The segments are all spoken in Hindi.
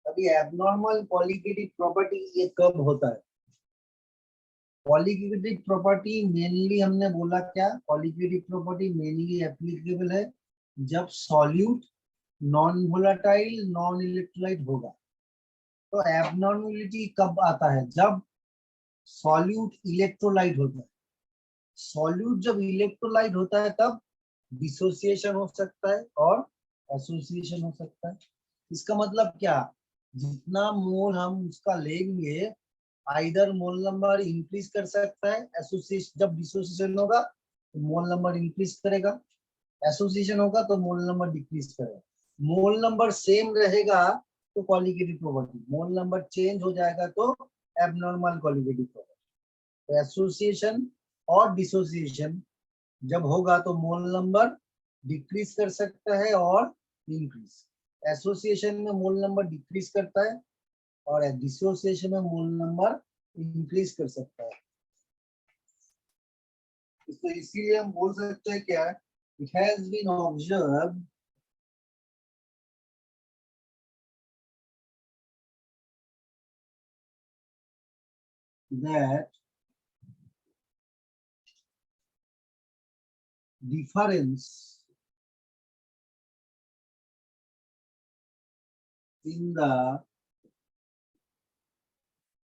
अभी एबनॉर्मल कॉलिगेटिव प्रॉपर्टी ये कब होता है? कॉलिगेटिव प्रॉपर्टी मेनली हमने बोला क्या, कॉलिगेटिव प्रॉपर्टी मेनली एप्लीकेबल है जब solute non volatile non electrolyte होगा। तो एबनॉर्मलिटी कब आता है? जब सॉल्यूट इलेक्ट्रोलाइट होता है। सॉल्यूट जब इलेक्ट्रोलाइट होता है तब डिसोसिएशन हो सकता है और एसोसिएशन हो सकता है। इसका मतलब क्या, जितना मोल हम उसका लेंगे आइदर मोल नंबर इंक्रीज कर सकता है, एसोसिएशन जब डिसोसिएशन होगा तो मोल नंबर इंक्रीज करेगा, एसोसिएशन होगा तो मोल नंबर डिक्रीज करेगा। मोल नंबर सेम रहेगा तो कॉलिगेटिव प्रॉपर्टी, मोल नंबर चेंज हो जाएगा तो एबनॉर्मल कॉलिगेटिव प्रॉपर्टी। एसोसिएशन और डिसोसिएशन जब होगा तो मोल नंबर डिक्रीज कर सकता है और इंक्रीज। एसोसिएशन में मोल नंबर डिक्रीज करता है और डिसोसिएशन में मोल नंबर इंक्रीज कर सकता है। तो इसीलिए हम बोल सकते हैं क्या, it has been observed that difference in the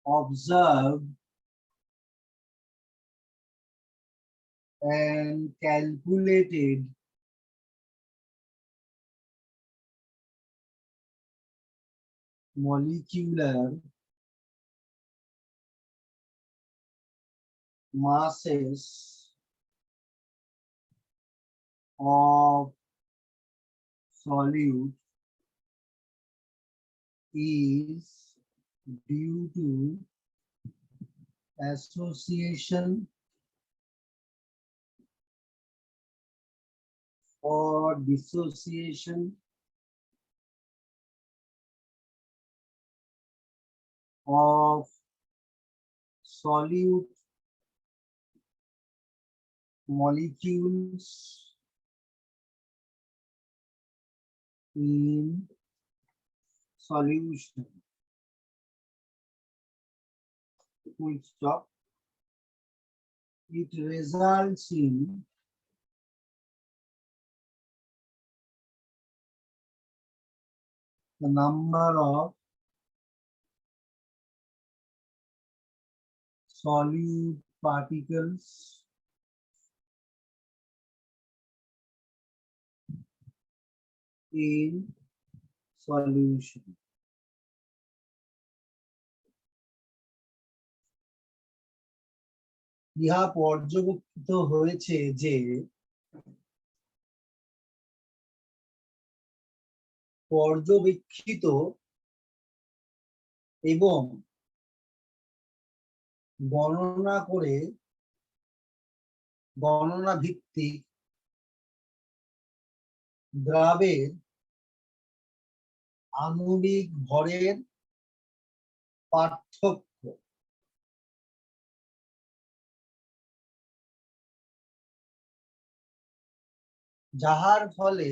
observed and calculated molecular masses of solute is due to association or dissociation of solute molecules in solution. Full stop. It results in the number of solute particles in solution. ইহা পর্যবেক্ষিত হয়েছে যে পর্যবেক্ষিত এবং গণনা ভিত্তিক দ্রাবের আণবিক ভরের পার্থক্য যাহার ফলে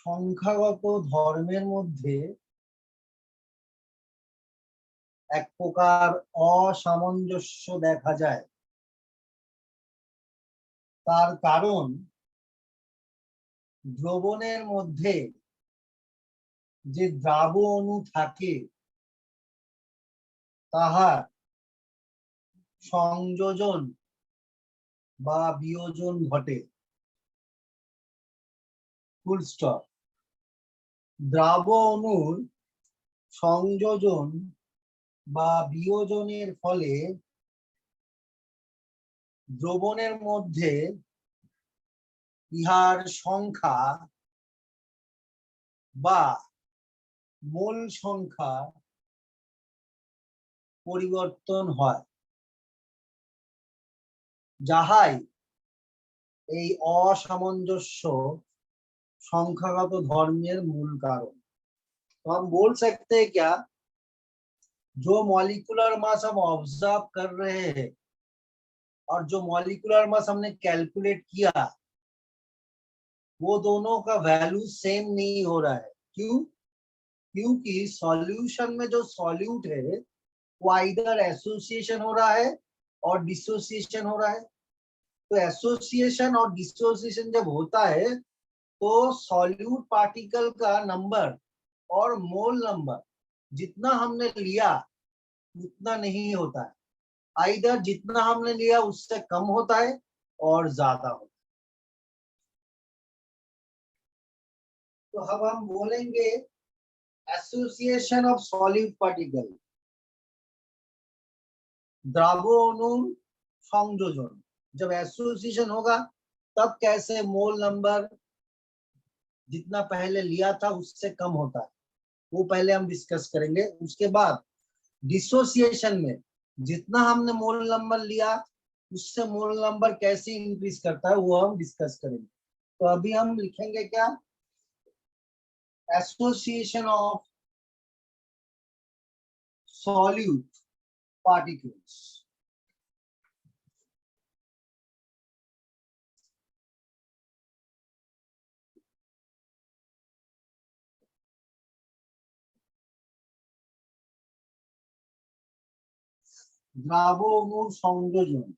সংখ্যাগত ধর্মের মধ্যে এক প্রকার অসামঞ্জস্য দেখা যায়। তার কারণ দ্রবণের মধ্যে যে দ্রাব অণু থাকে তাহার সংযোজন বা বিয়োজন ঘটে। Full stop. দ্রাব অণুর সংযোজন বা বিয়োজনের ফলে দ্রবণের মধ্যে ইহার সংখ্যা বা মোল সংখ্যা পরিবর্তন হয়, যাহাই এই असामंजस्य संख्यागत धर्मेर मूल कारण। तो हम बोल सकते हैं क्या, जो मॉलिक्यूलर मास हम ऑब्जर्व कर रहे हैं और जो मॉलिक्यूलर मास हमने कैलकुलेट किया वो दोनों का वैल्यू सेम नहीं हो रहा है। क्यों? क्योंकि सॉल्यूशन में जो सॉल्यूट है वो आइदर एसोसिएशन हो रहा है और डिसोसिएशन हो रहा है। तो एसोसिएशन और डिसोसिएशन जब होता है तो सॉल्यूट पार्टिकल का नंबर और मोल नंबर जितना हमने लिया उतना नहीं होता है, आइदर जितना हमने लिया उससे कम होता है और ज्यादा होता है। तो अब हम बोलेंगे एसोसिएशन ऑफ सॉलिड पार्टिकल, द्रव अणु संयोजन। जब एसोसिएशन होगा तब कैसे मोल नंबर जितना पहले लिया था उससे कम होता है, वो पहले हम डिस्कस करेंगे। उसके बाद डिसोसिएशन में जितना हमने मोल नंबर लिया उससे मोल नंबर कैसे इंक्रीज करता है वो हम डिस्कस करेंगे। तो अभी हम लिखेंगे क्या? Association of solute particles. দ্রাব অণুর সংযোজন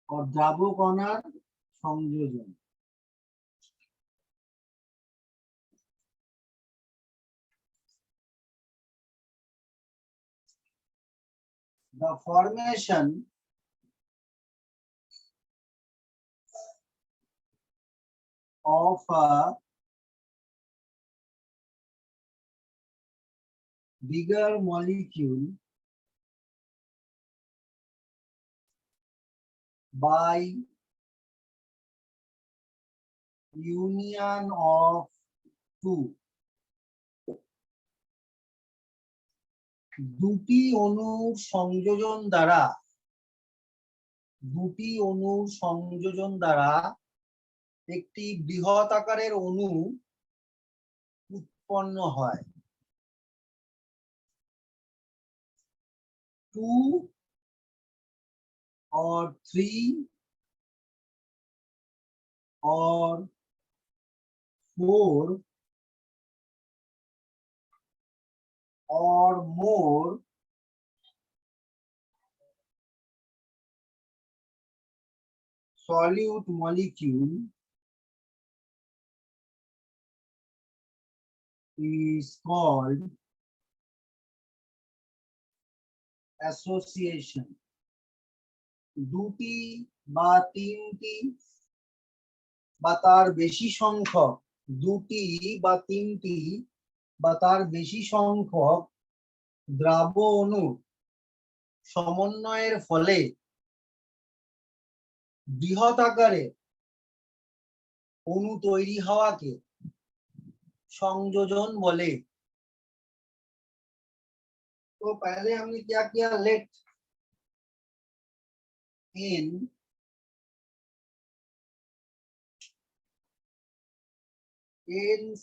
और দ্রাব কণার সংযোজন। The formation of a bigger molecule by union of two, দুটি অণুর সংযোজন দ্বারা, দুটি অণুর সংযোজন দ্বারা একটি বৃহৎ আকারের অণু উৎপন্ন হয়। Two or three or four or more solute molecule is called association. দুটি বা তিনটি বা তার বেশি সংখ্যক, দুটি বা তিনটি বা তার বেশি সংখ্যক দ্রাব অণুর সমন্বয়ের ফলে বৃহৎ আকারে অণু তৈরি হওয়াকে সংযোজন বলে। तो पहले हमने क्या किया? Let n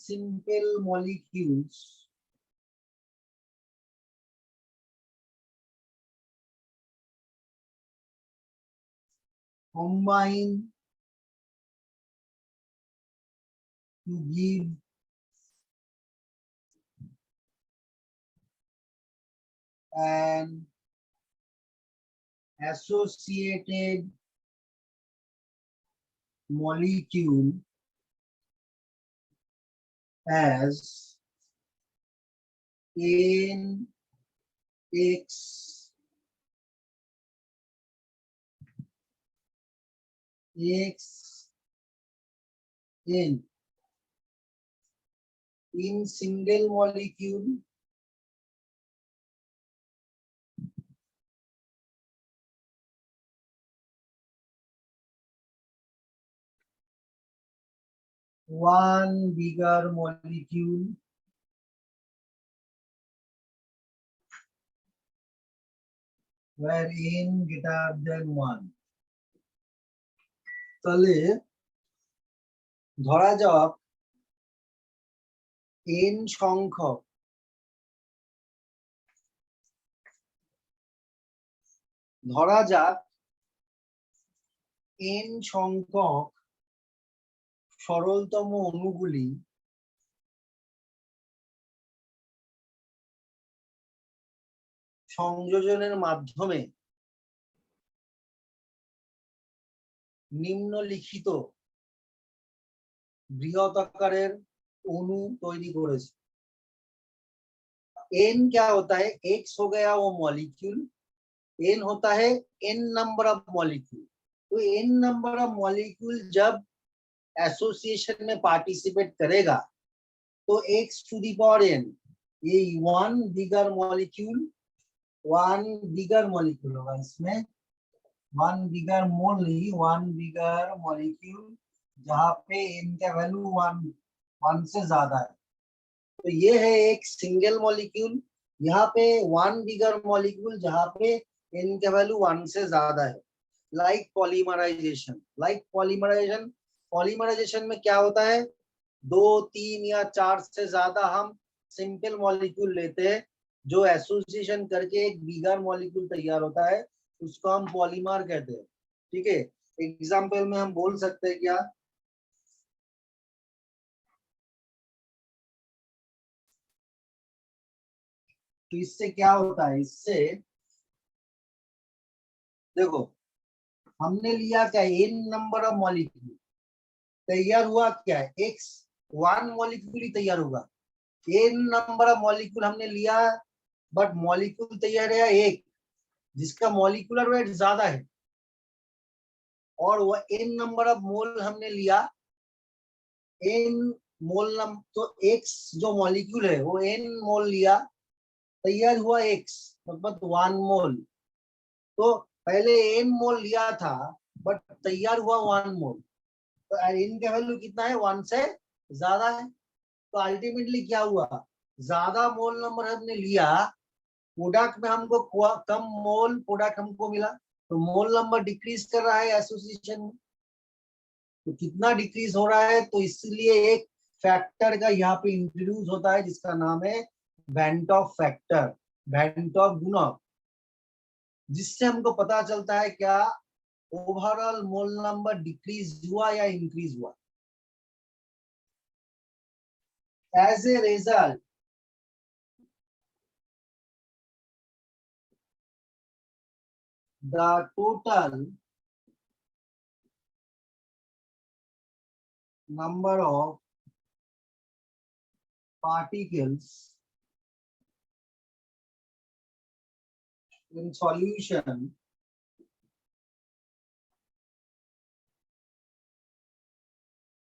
simple molecules combine to give an associated molecule as NX N in single molecule one bigger molecule where n greater than 1। তাহলে ধরা যাক n সংখ্যক ধরা যাক n সংখ্যক সরলতম অণুগুলি সংযোজনের মাধ্যমে নিম্নলিখিত বৃহৎ আকারের अणु तैरी करेছে। n क्या होता है, x हो गया वो मॉलिक्यूल, n होता है n नंबर ऑफ मॉलिक्यूल। तो n नंबर ऑफ मॉलिक्यूल जब एसोसिएशन में पार्टिसिपेट करेगा तो x to the power n, ये वन बिगर मॉलिक्यूल होगा, इसमें वन बिगर मोल नहीं, वन बिगर मॉलिक्यूल जहाँ पे n का वैल्यू वन से ज्यादा है। तो ये है एक सिंगल मॉलिक्यूल, यहाँ पे वन बिगर मॉलिक्यूल जहाँ पे n का वैल्यू वन से ज्यादा है। लाइक पॉलीमराइजेशन में क्या होता है, 2, 3 या 4 से ज्यादा हम सिंपल मॉलिक्यूल लेते हैं, जो एसोसिएशन करके एक बिगर मॉलिक्यूल तैयार होता है, उसको हम पॉलीमर कहते हैं। ठीक है, एग्जाम्पल में हम बोल सकते हैं क्या, तो इससे क्या होता है, इससे देखो हमने लिया क्या, n नंबर ऑफ मॉलिक्यूल, तैयार हुआ क्या है, x वन मॉलिक्यूल ही तैयार होगा। n नंबर ऑफ मॉलिक्यूल हमने लिया, बट मॉलिक्यूल तैयार है एक, जिसका मॉलिक्यूलर वेट ज्यादा है, और वह n नंबर ऑफ मोल हमने लिया, n मोल तो x जो मॉलिक्यूल है वो n मोल लिया, तैयार हुआ x मतलब 1 मोल। तो पहले n मोल लिया था बट तैयार हुआ 1 मोल, तो n का वैल्यू कितना है, 1 से ज्यादा है। तो अल्टीमेटली क्या हुआ, ज्यादा मोल नंबर हमने लिया, प्रोडक्ट में हमको कम मोल प्रोडक्ट हमको मिला, तो मोल नंबर डिक्रीज कर रहा है एसोसिएशन में। तो कितना डिक्रीज हो रहा है, तो इसलिए एक फैक्टर का यहाँ पे इंट्रोड्यूस होता है जिसका नाम है van't Hoff factor, went of गुणक, जिससे हमको पता चलता है क्या ओवरऑल मोल नंबर डिक्रीज हुआ या इंक्रीज हुआ। As a result the total number of particles in solution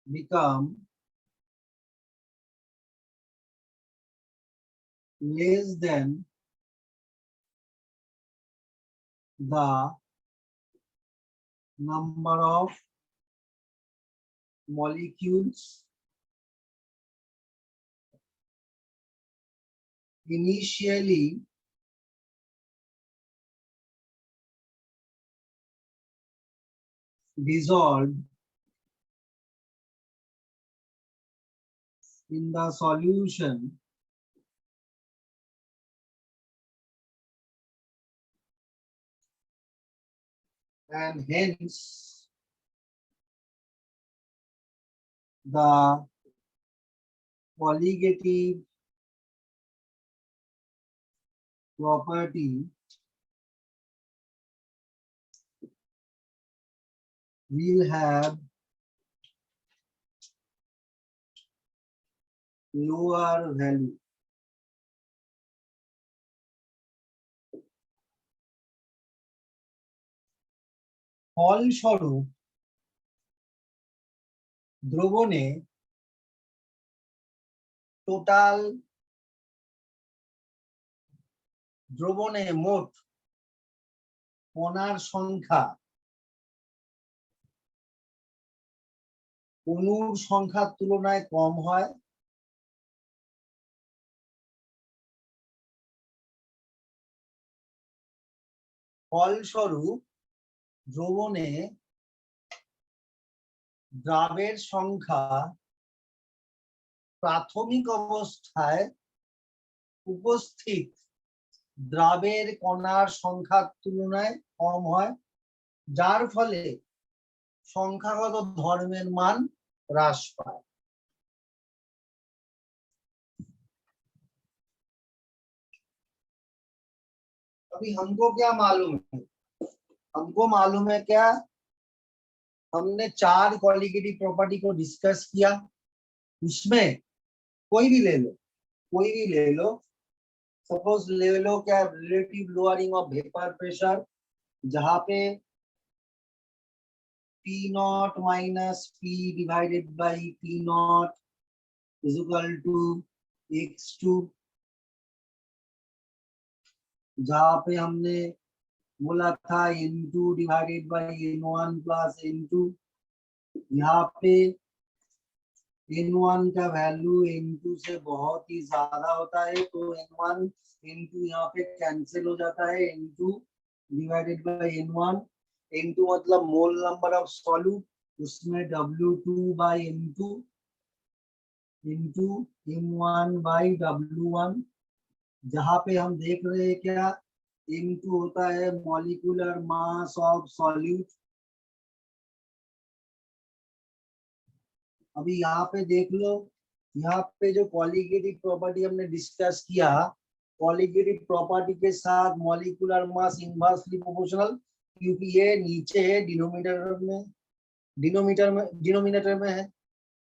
become less than the number of molecules initially dissolved in the solution and hence the colligative property will have lower value. ফলস্বরূপ দ্রবণে টোটাল দ্রবণে মোট কণার সংখ্যা অণুর সংখ্যার তুলনায় কম হয়, ফলস্বরূপ দ্রবণে দ্রাবের সংখ্যা প্রাথমিক অবস্থায় উপস্থিত দ্রাবের কণার সংখ্যার তুলনায় কম হয়, যার ফলে সংখ্যাগত ধর্মের মান হ্রাস পায়। अभी हमको क्या मालूम है? हमको मालूम है क्या, हमने 4 क्वालिटेटिव प्रॉपर्टी को डिस्कस किया। उसमें कोई भी ले लो, कोई भी ले लो, सपोज ले लो क्या, relative lowering of vapour pressure, जहां पे P naught minus P divided by P naught is equal to x2, जहां पे हमने बोला था N2 divided by N1 plus N2, यहाँ पे N1 का वैल्यू N2 से बहुत ही ज्यादा होता है, तो N1 N2 यहाँ पे कैंसिल हो जाता है, N2 divided by N1, N2 मतलब मोल नंबर ऑफ सॉल्यूट, उसमें W2 by N2 into M1 by W1, जहाँ पे हम देख रहे हैं क्या, M2 होता है मॉलिक्यूलर मास ऑफ सॉल्यूट। अभी यहाँ पे देख लो, यहाँ पे जो क्वालिटेटिव प्रॉपर्टी हमने डिस्कस किया, क्वालिटेटिव प्रॉपर्टी के साथ मॉलिक्यूलर मास इनवर्सली प्रोपोर्शनल, क्योंकि ये नीचे है डिनोमिनेटर में है,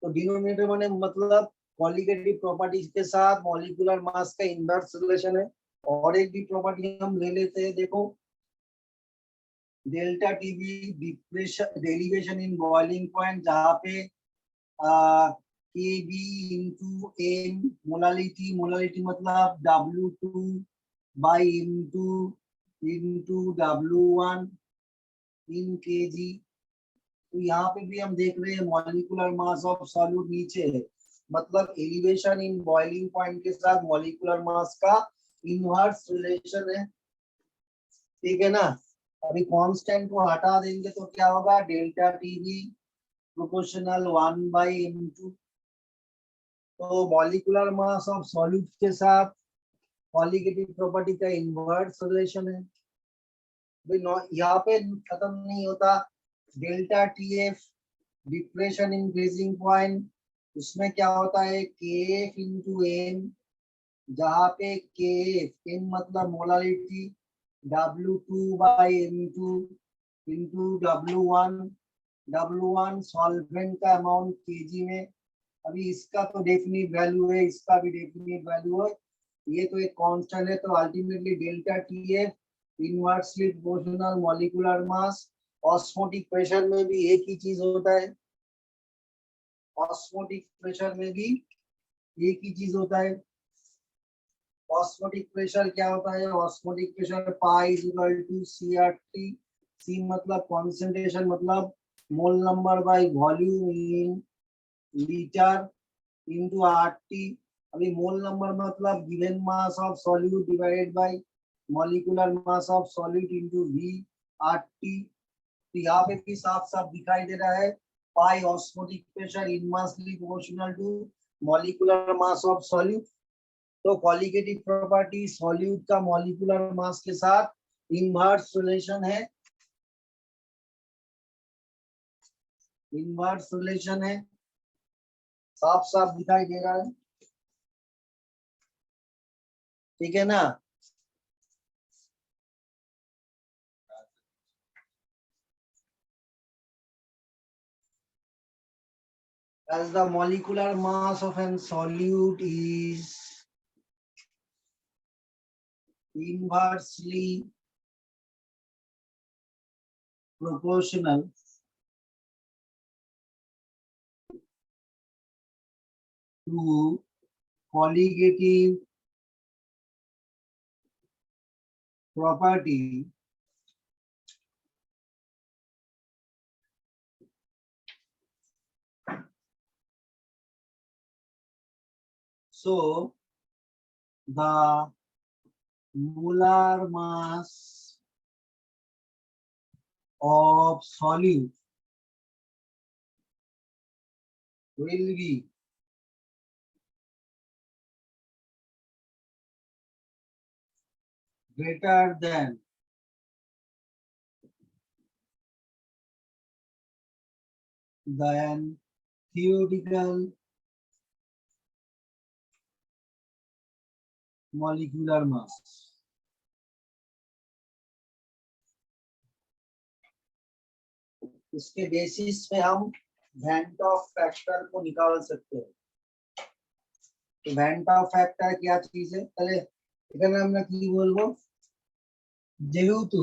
तो डिनोमिनेटर में मतलब क्वालिटेटिव प्रॉपर्टीज के साथ मॉलिक्यूलर मास का इनवर्स रिलेशन है। और एक भी प्रॉपर्टी हम ले लेते हैं, देखो delta TV derivation in boiling point, जहाँ पे Kb into M मोलालिटी मतलब W2 by M2 into W1 in Kg। तो यहाँ पे भी हम देख रहे हैं मॉलिक्यूलर मास ऑफ सॉल्यूट नीचे है, मतलब एलिवेशन इन बॉइलिंग पॉइंट के साथ मॉलिक्यूलर मास का इनवर्स रिलेशन है, ठीक है ना। अभी कांस्टेंट को हटा देंगे तो क्या होगा, delta TV proportional 1 by M2। तो मॉलिक्यूलर मास ऑफ सॉल्यूट के साथ क्वालिटेटिव प्रॉपर्टी का इनवर्स रिलेशन है। यहाँ पे खत्म नहीं होता, delta TF depression in freezing point, उसमें क्या होता है KF इंटू M, जहाँ पे KF M मतलब molality, W2 by M2 into W1 solvent का अमाउंट केजी में। अभी इसका तो डेफिनिट वैल्यू है, इसका भी डेफिनिट वैल्यू है, ये तो एक कांस्टेंट है, तो ultimately delta TF inversely proportional molecular mass. Osmotic pressure में भी एक ही चीज होता है, ऑस्मोटिक प्रेशर में भी एक ही चीज होता है। ऑस्मोटिक प्रेशर क्या होता है, osmotic pressure pi is equal to CRT, C मतलब कॉन्सेंट्रेशन मतलब mole number by volume in litre into RT। अभी मोल नंबर मतलब given mass of solute divided by molecular mass of solute into VRT। तो यहाँ पे भी साफ साफ दिखाई दे रहा है, pi osmotic pressure inversely proportional to molecular mass of solute. तो क्वालिटेटिव प्रॉपर्टी सॉल्यूट का मॉलिक्यूलर मास के साथ इनवर्स रिलेशन है, इनवर्स रिलेशन है, साफ साफ दिखाई दे रहा है, ठीक है ना। As the molecular mass of an solute is inversely proportional to colligative property, so the molar mass of solute will be greater than theoretical molecular mass. इसके बेसिस पे हम वेंट ऑफ फैक्टर को निकाल सकते हैं। तो वेंट ऑफ फैक्टर क्या चीज है, पहले এখানে আমরা কি বলবো, যেহেতু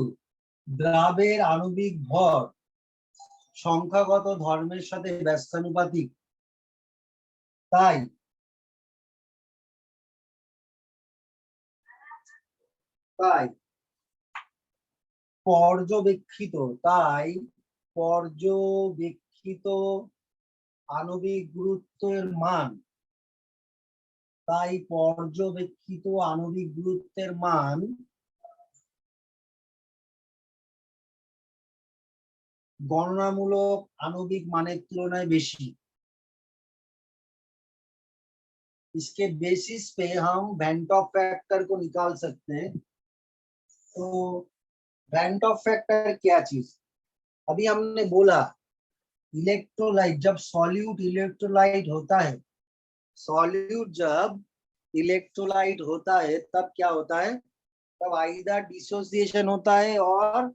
দ্রাবের আণবিক ভর সংখ্যাগত ধর্মের সাথে ব্যস্তানুপাতিক, তাই পর্যবেক্ষিত আণবিক গুরুত্বের মান गणनामूलक आणविक माনের तुलनाয় बेशी। इसके बेसिस पे हम वेंट ऑफ फैक्टर को निकाल सकते हैं। तो वेंट ऑफ फैक्टर क्या चीज, अभी हमने बोला इलेक्ट्रोलाइट जब सॉल्यूट इलेक्ट्रोलाइट होता है, तब क्या होता है, तब आइदर डिसोसिएशन होता है और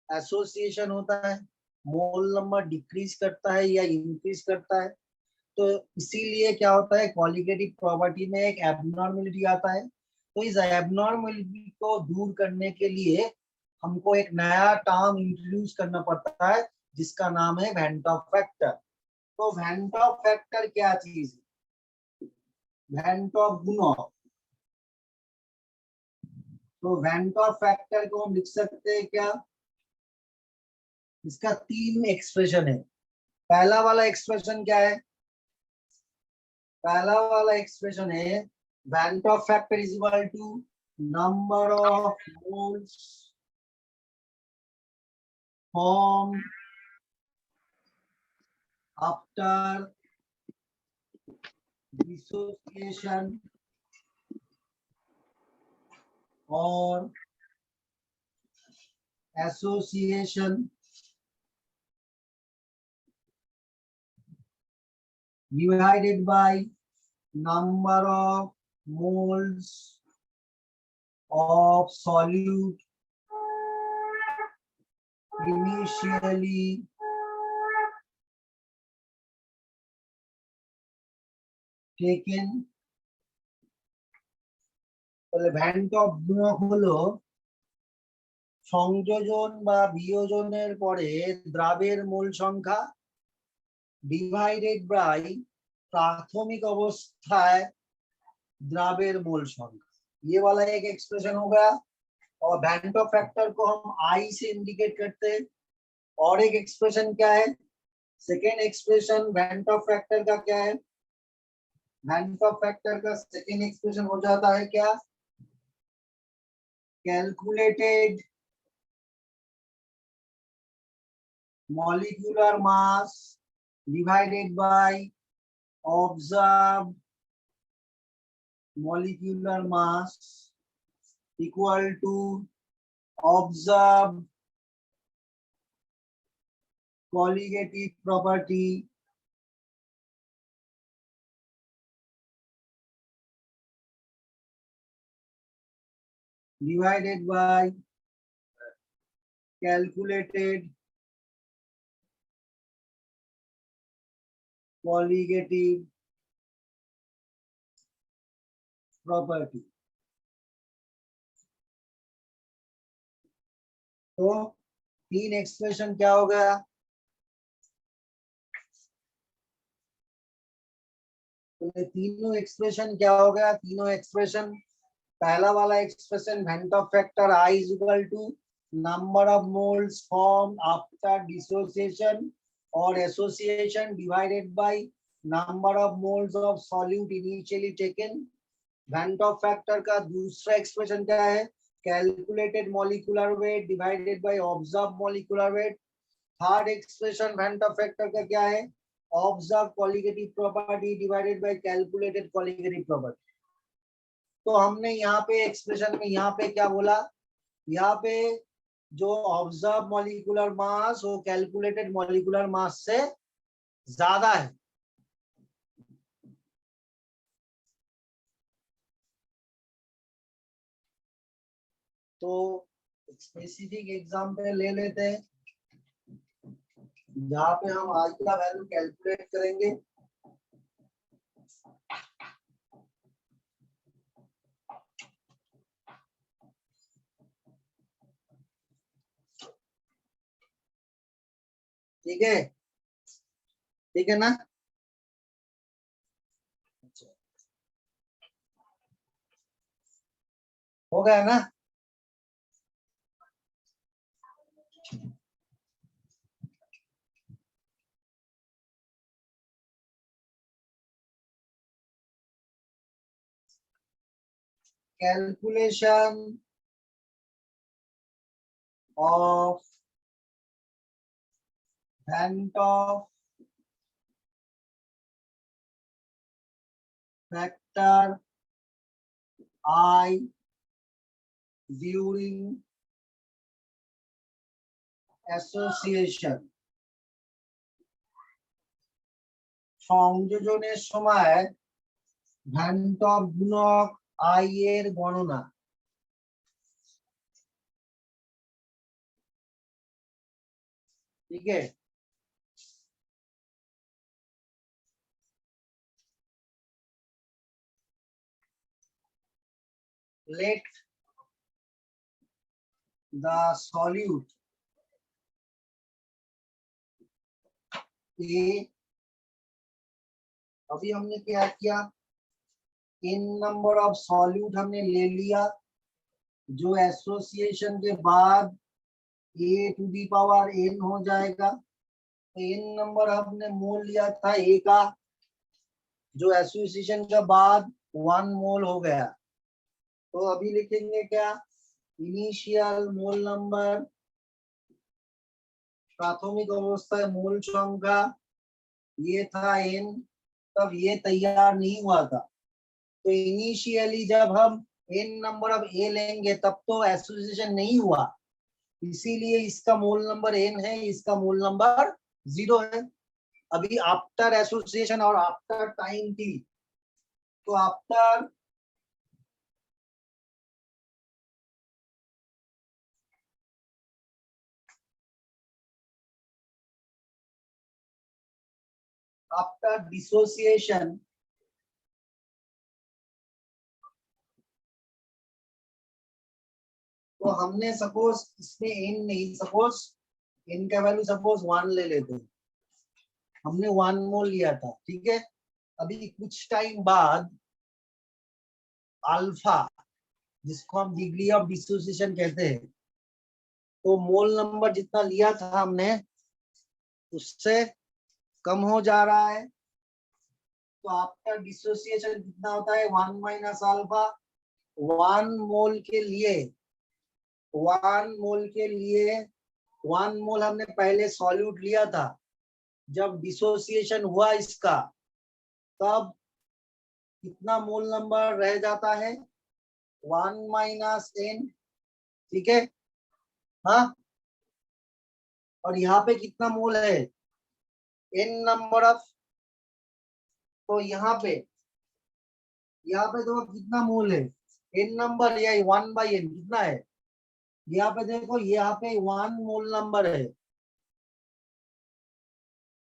एसोसिएशन होता है, मोल नंबर डिक्रीज करता है या इंक्रीज करता है। तो इसीलिए क्या होता है, क्वालिटेटिव प्रॉपर्टी में एक एबनॉर्मेलिटी आता है। तो इस एबनॉर्मेलिटी को दूर करने के लिए हमको एक नया टर्म इंट्रोड्यूस करना पड़ता है जिसका नाम है वेंट ऑफ फैक्टर। तो वेंट ऑफ फैक्टर क्या चीज है, वेंट ऑफ गुणक। तो वेंट ऑफ फैक्टर को हम लिख सकते हैं क्या, इसका 3 एक्सप्रेशन है। पहला वाला एक्सप्रेशन क्या है, पहला वाला एक्सप्रेशन है van't Hoff factor is equal to number of moles form after dissociation और association divided by number of moles of solute initially taken। Van't Hoff গুণক হলো সংযোজন বা বিয়োজনের পরে দ্রাবের মোল সংখ্যা ডিভাইডেড বাই प्राथमिक अवस्थाয় द्रावेर मोल संख्या। ये वाला एक एक्सप्रेशन हो गया। और वेंट ऑफ फैक्टर को हम आई से इंडिकेट करते हैं। और एक एक्सप्रेशन क्या है, second expression van't Hoff factor का क्या है, वेंट ऑफ फैक्टर का सेकेंड एक्सप्रेशन हो जाता है क्या, calculated molecular mass divided bye observed molecular mass equal to observed colligative property divided by calculated colligative property. तो 3 एक्सप्रेशन क्या हो गया, तो ये तीनों एक्सप्रेशन क्या हो गया, तीनों एक्सप्रेशन, पहला वाला expression van't Hoff factor i is equal to number of moles form after dissociation और association divided by number of moles of solute initially taken. Van't Hoff factor का दूसरा एक्सप्रेशन क्या है, calculated molecular weight divided by observe molecular weight. Third expression van't Hoff factor का क्या है, observe colligative property divided by calculated colligative property. तो हमने यहाँ पे एक्सप्रेशन में यहाँ पे क्या बोला, यहाँ पे जो ऑब्जर्व मॉलिक्यूलर मास वो कैलकुलेटेड मॉलिक्यूलर मास से ज्यादा है। तो स्पेसिफिक एग्जांपल ले लेते हैं जहाँ पे हम आज का वैल्यू कैलकुलेट करेंगे। ठीक है, ठीक है ना। हो गया ना। Calculation of Van't Hoff factor I during association সংযোজনের সময় Van't Hoff গুণক I এর গণনা। ठीक है, let the solute A, अभी हमने क्या किया, n नंबर ऑफ सॉल्यूट हमने ले लिया जो एसोसिएशन के बाद a to the power n हो जाएगा। तो n नंबर हमने मोल लिया था a का जो एसोसिएशन के बाद 1 मोल हो गया। तो अभी लिखेंगे क्या, इनिशियल मोल नंबर, प्राथमिक अवस्था मोल संख्या ये था n, तब ये तैयार नहीं हुआ था। तो इनिशियली जब हम n नंबर ऑफ a लेंगे तब तो एसोसिएशन नहीं हुआ, इसीलिए इसका मोल नंबर n है, इसका मोल नंबर 0 है। अभी आफ्टर एसोसिएशन और आफ्टर टाइम t, तो आफ्टर आफ्टर डिसोसिएशन तो हमने सपोज इसमें n नहीं, सपोज n का वैल्यू सपोज 1 ले लेते हैं, हमने 1 मोल लिया था। ठीक है, अभी कुछ टाइम बाद अल्फा जिसको हम डिग्री ऑफ डिसोसिएशन कहते हैं, तो मोल नंबर जितना लिया था हमने उससे कम हो जा रहा है। तो आफ्टर डिसोसिएशन कितना होता है, 1 माइनस अल्फा। 1 मोल के लिए 1 मोल के लिए 1 मोल हमने पहले सॉल्यूट लिया था, जब डिसोसिएशन हुआ इसका तब कितना मोल नंबर रह जाता है, 1 माइनस n। ठीक है, हाँ, और यहाँ पे कितना मोल है, n नंबर ऑफ, तो यहाँ पे देखो कितना मोल है, n नंबर या 1/n कितना है, यहाँ पे देखो यहाँ पे 1 मोल नंबर है,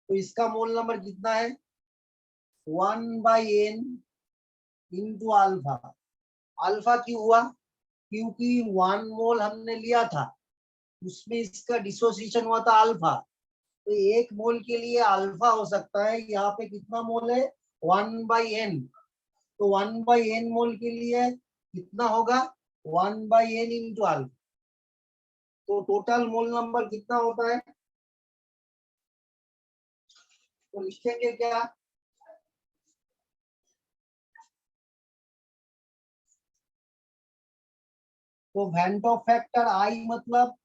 तो इसका मोल नंबर कितना है, 1/n इंटू अल्फा। अल्फा क्यों हुआ, क्योंकि 1 मोल हमने लिया था उसमें इसका डिसोसिएशन हुआ था अल्फा, तो 1 मोल के लिए अल्फा हो सकता है। यहाँ पे कितना मोल है, 1/n, तो 1/n मोल के लिए कितना होगा, 1/n इंटू अल्फा। तो टोटल मोल नंबर कितना होता है, तो लिखेंगे क्या, तो Van't Hoff फैक्टर आई मतलब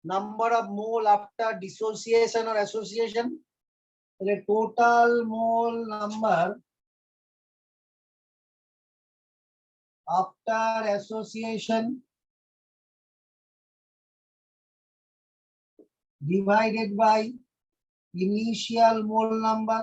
number of mole after dissociation और association, total mole number after association divided by initial mole number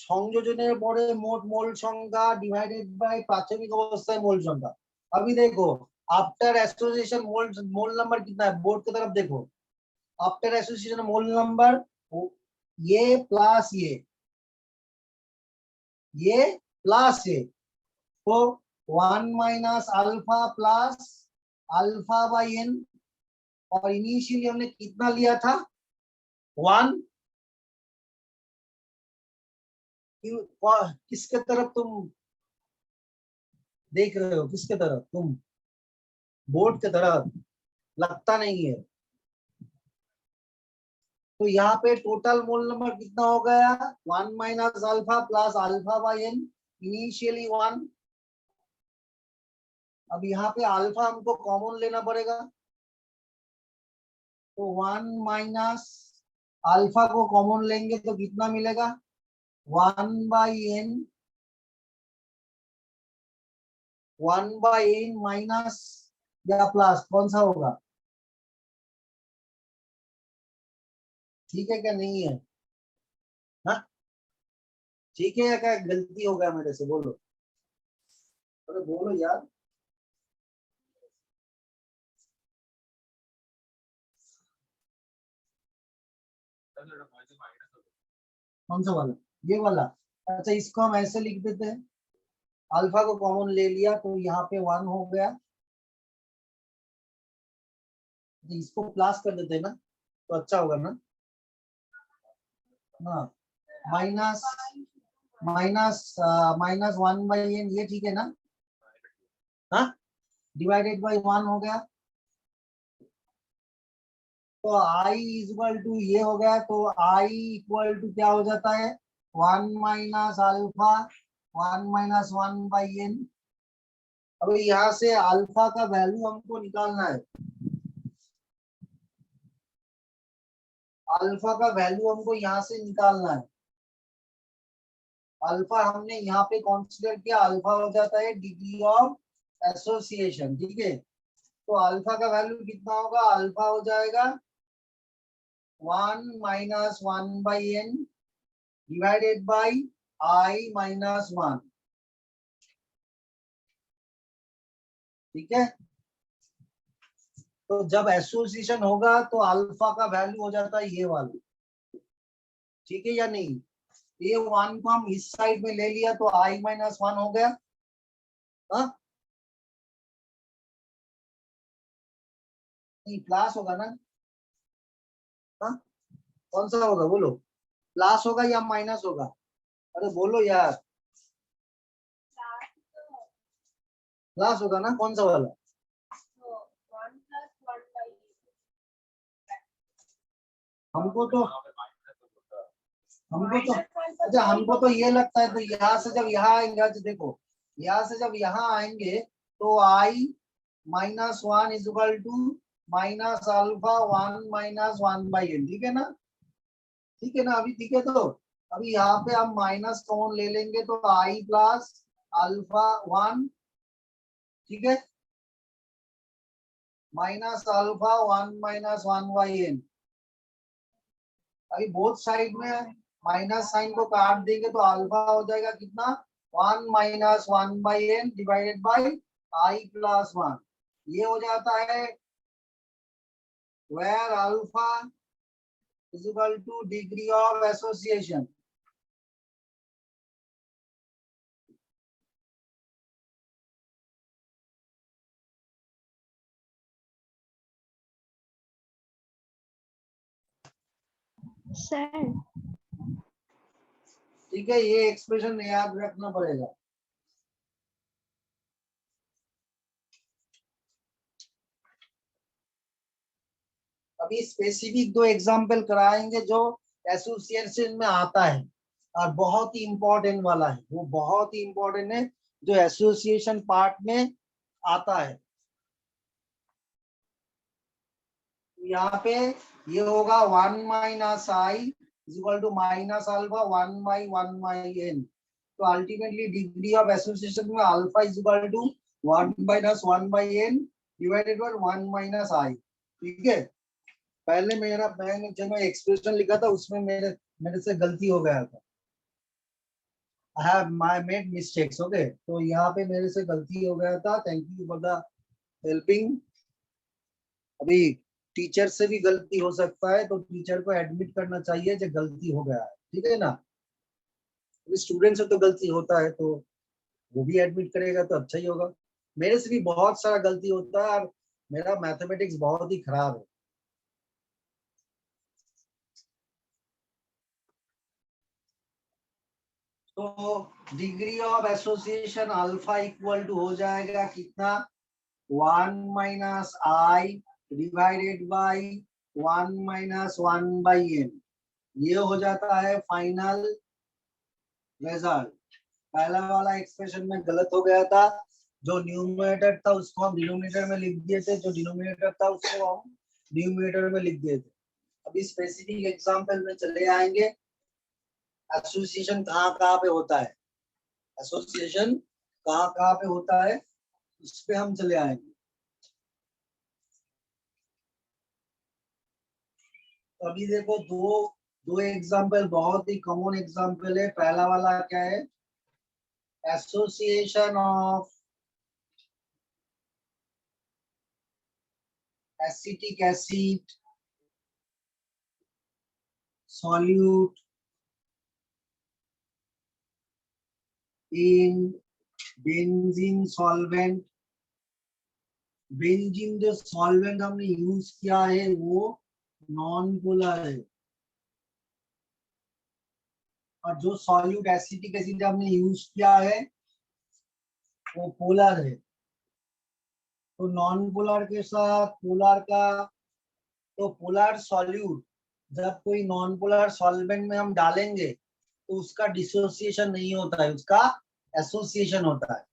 সংযোজনের পরে মোট মোল সংখ্যা ডিভাইডেড বাই প্রাথমিক अवस्थाয় মোল संख्या। अभी देखो आफ्टर एसोसिएशन मोल नंबर कितना है, बोर्ड की तरफ देखो। आफ्टर एसोसिएशन मोल नंबर ये प्लस ये प्लस ये, तो 1 minus alpha plus alpha by n, और इनिशियली हमने कितना लिया था 1। किसके तरफ तुम देख रहे हो, किसके तरफ, तुम बोर्ड के तरफ, लगता नहीं है। तो यहाँ पे टोटल मोल नंबर कितना हो गया 1 minus alpha plus alpha by n, initially 1। अब यहाँ पे अल्फा हमको कॉमन लेना पड़ेगा, तो 1 माइनस अल्फा को कॉमन लेंगे तो कितना मिलेगा 1 by n, 1 by n minus या प्लस, कौन सा होगा, ठीक है क्या नहीं है, हाँ ठीक है या क्या गलती हो गया मेरे से, बोलो, अरे बोलो यार। कौन सा वाला, ये वाला, अच्छा इसको हम ऐसे लिख देते हैं, अल्फा को कॉमन ले लिया तो यहाँ पे 1 हो गया, तो इसको प्लस कर देते हैं ना, तो अच्छा होगा ना, हाँ minus minus minus 1 by n, ये ठीक है ना, हाँ डिवाइडेड बाई 1 हो गया, तो आई इक्वल टू ये हो गया, तो आई इक्वल टू क्या हो जाता है 1 minus alpha 1 minus 1 by n. अब यहाँ से अल्फा का वैल्यू हमको निकालना है, अल्फा का वैल्यू हमको यहाँ से निकालना है। अल्फा हमने यहाँ पे कंसीडर किया, अल्फा हो जाता है डिग्री ऑफ एसोसिएशन, ठीक है। तो अल्फा का वैल्यू कितना होगा, अल्फा हो जाएगा 1 minus 1 by n divided by i minus 1, ठीक है। तो जब एसोसिएशन होगा तो अल्फा का वैल्यू हो जाता है ये वाला, ठीक है या नहीं। ये 1 को हम इस साइड में ले लिया तो आई माइनस 1 हो गया, हाँ नहीं प्लस होगा ना, हाँ कौन सा होगा बोलो, प्लस होगा या माइनस होगा, अरे बोलो यार, प्लस होगा ना, कौन सा वाला, हमको तो अच्छा हमको तो ये लगता है, तो यहाँ से जब यहाँ आएंगे, अच्छा देखो यहाँ से जब यहाँ आएंगे तो i minus 1 is equal to minus alpha 1 minus 1 by n, ठीक है ना, ठीक है ना, अभी ठीक है। तो अभी यहाँ पे हम माइनस कॉमन ले लेंगे तो आई प्लस अल्फा 1, ठीक है, minus alpha 1 minus 1 by n. अभी बोथ साइड में माइनस साइन को काट देंगे तो अल्फा हो जाएगा कितना 1 minus 1 by n divided by i plus 1, ये हो जाता है where alpha is equal to degree of association. Sir ठीक है, ये एक्सप्रेशन याद रखना पड़ेगा। अभी स्पेसिफिक 2 एग्जांपल कराएंगे जो एसोसिएशन में आता है और बहुत ही इंपॉर्टेंट वाला है, वो बहुत ही इंपॉर्टेंट है जो एसोसिएशन पार्ट में आता है। यहाँ पे ये होगा 1 minus i is equal to minus alpha 1 by 1 by n, तो अल्टीमेटली डिग्री ऑफ एसोसिएशन में alpha is equal to 1 minus 1/n divided by 1 minus i. ठीक है, पहले मैंने जब मैं एक्सप्रेशन लिखा था उसमें मेरे से गलती हो गया था। I have made mistakes. Okay, तो यहाँ पे मेरे से गलती हो गया था। Thank you for the helping. अभी टीचर से भी गलती हो सकता है, तो टीचर को एडमिट करना चाहिए जो गलती हो गया है। ठीक है ना, स्टूडेंट से तो गलती होता है तो वो भी एडमिट करेगा तो अच्छा ही होगा। मेरे से भी बहुत सारा गलती होता है और मेरा मैथमेटिक्स बहुत ही खराब है। तो degree of association alpha equal to हो जाएगा कितना, 1 minus i divided by 1 minus 1/n। ये हो जाता है फाइनल रिजल्ट। पहला वाला एक्सप्रेशन में गलत हो गया था, जो न्यूमरेटर था उसको हम डिनोमिनेटर में लिख दिए थे, जो डिनोमिनेटर था उसको हम न्यूमरेटर में लिख दिए थे। अभी स्पेसिफिक एग्जांपल में चले आएंगे। एसोसिएशन कहाँ कहाँ पे होता है, एसोसिएशन कहाँ कहाँ पे होता है उस पे हम चले आएंगे। तो अभी देखो दो दो एग्जांपल बहुत ही कॉमन एग्जांपल है। पहला वाला क्या है, association of acetic acid solute in benzene solvent. Benzene जो सॉल्वेंट हमने यूज किया है वो नॉन पोलर है, और जो सॉल्यूट एसिटिक एसिड हमने यूज किया है वो पोलर है। तो नॉन पोलर के साथ पोलर का, तो पोलर सॉल्यूट जब कोई नॉन पोलर सॉल्वेंट में हम डालेंगे तो उसका डिसोसिएशन नहीं होता है, उसका एसोसिएशन होता है।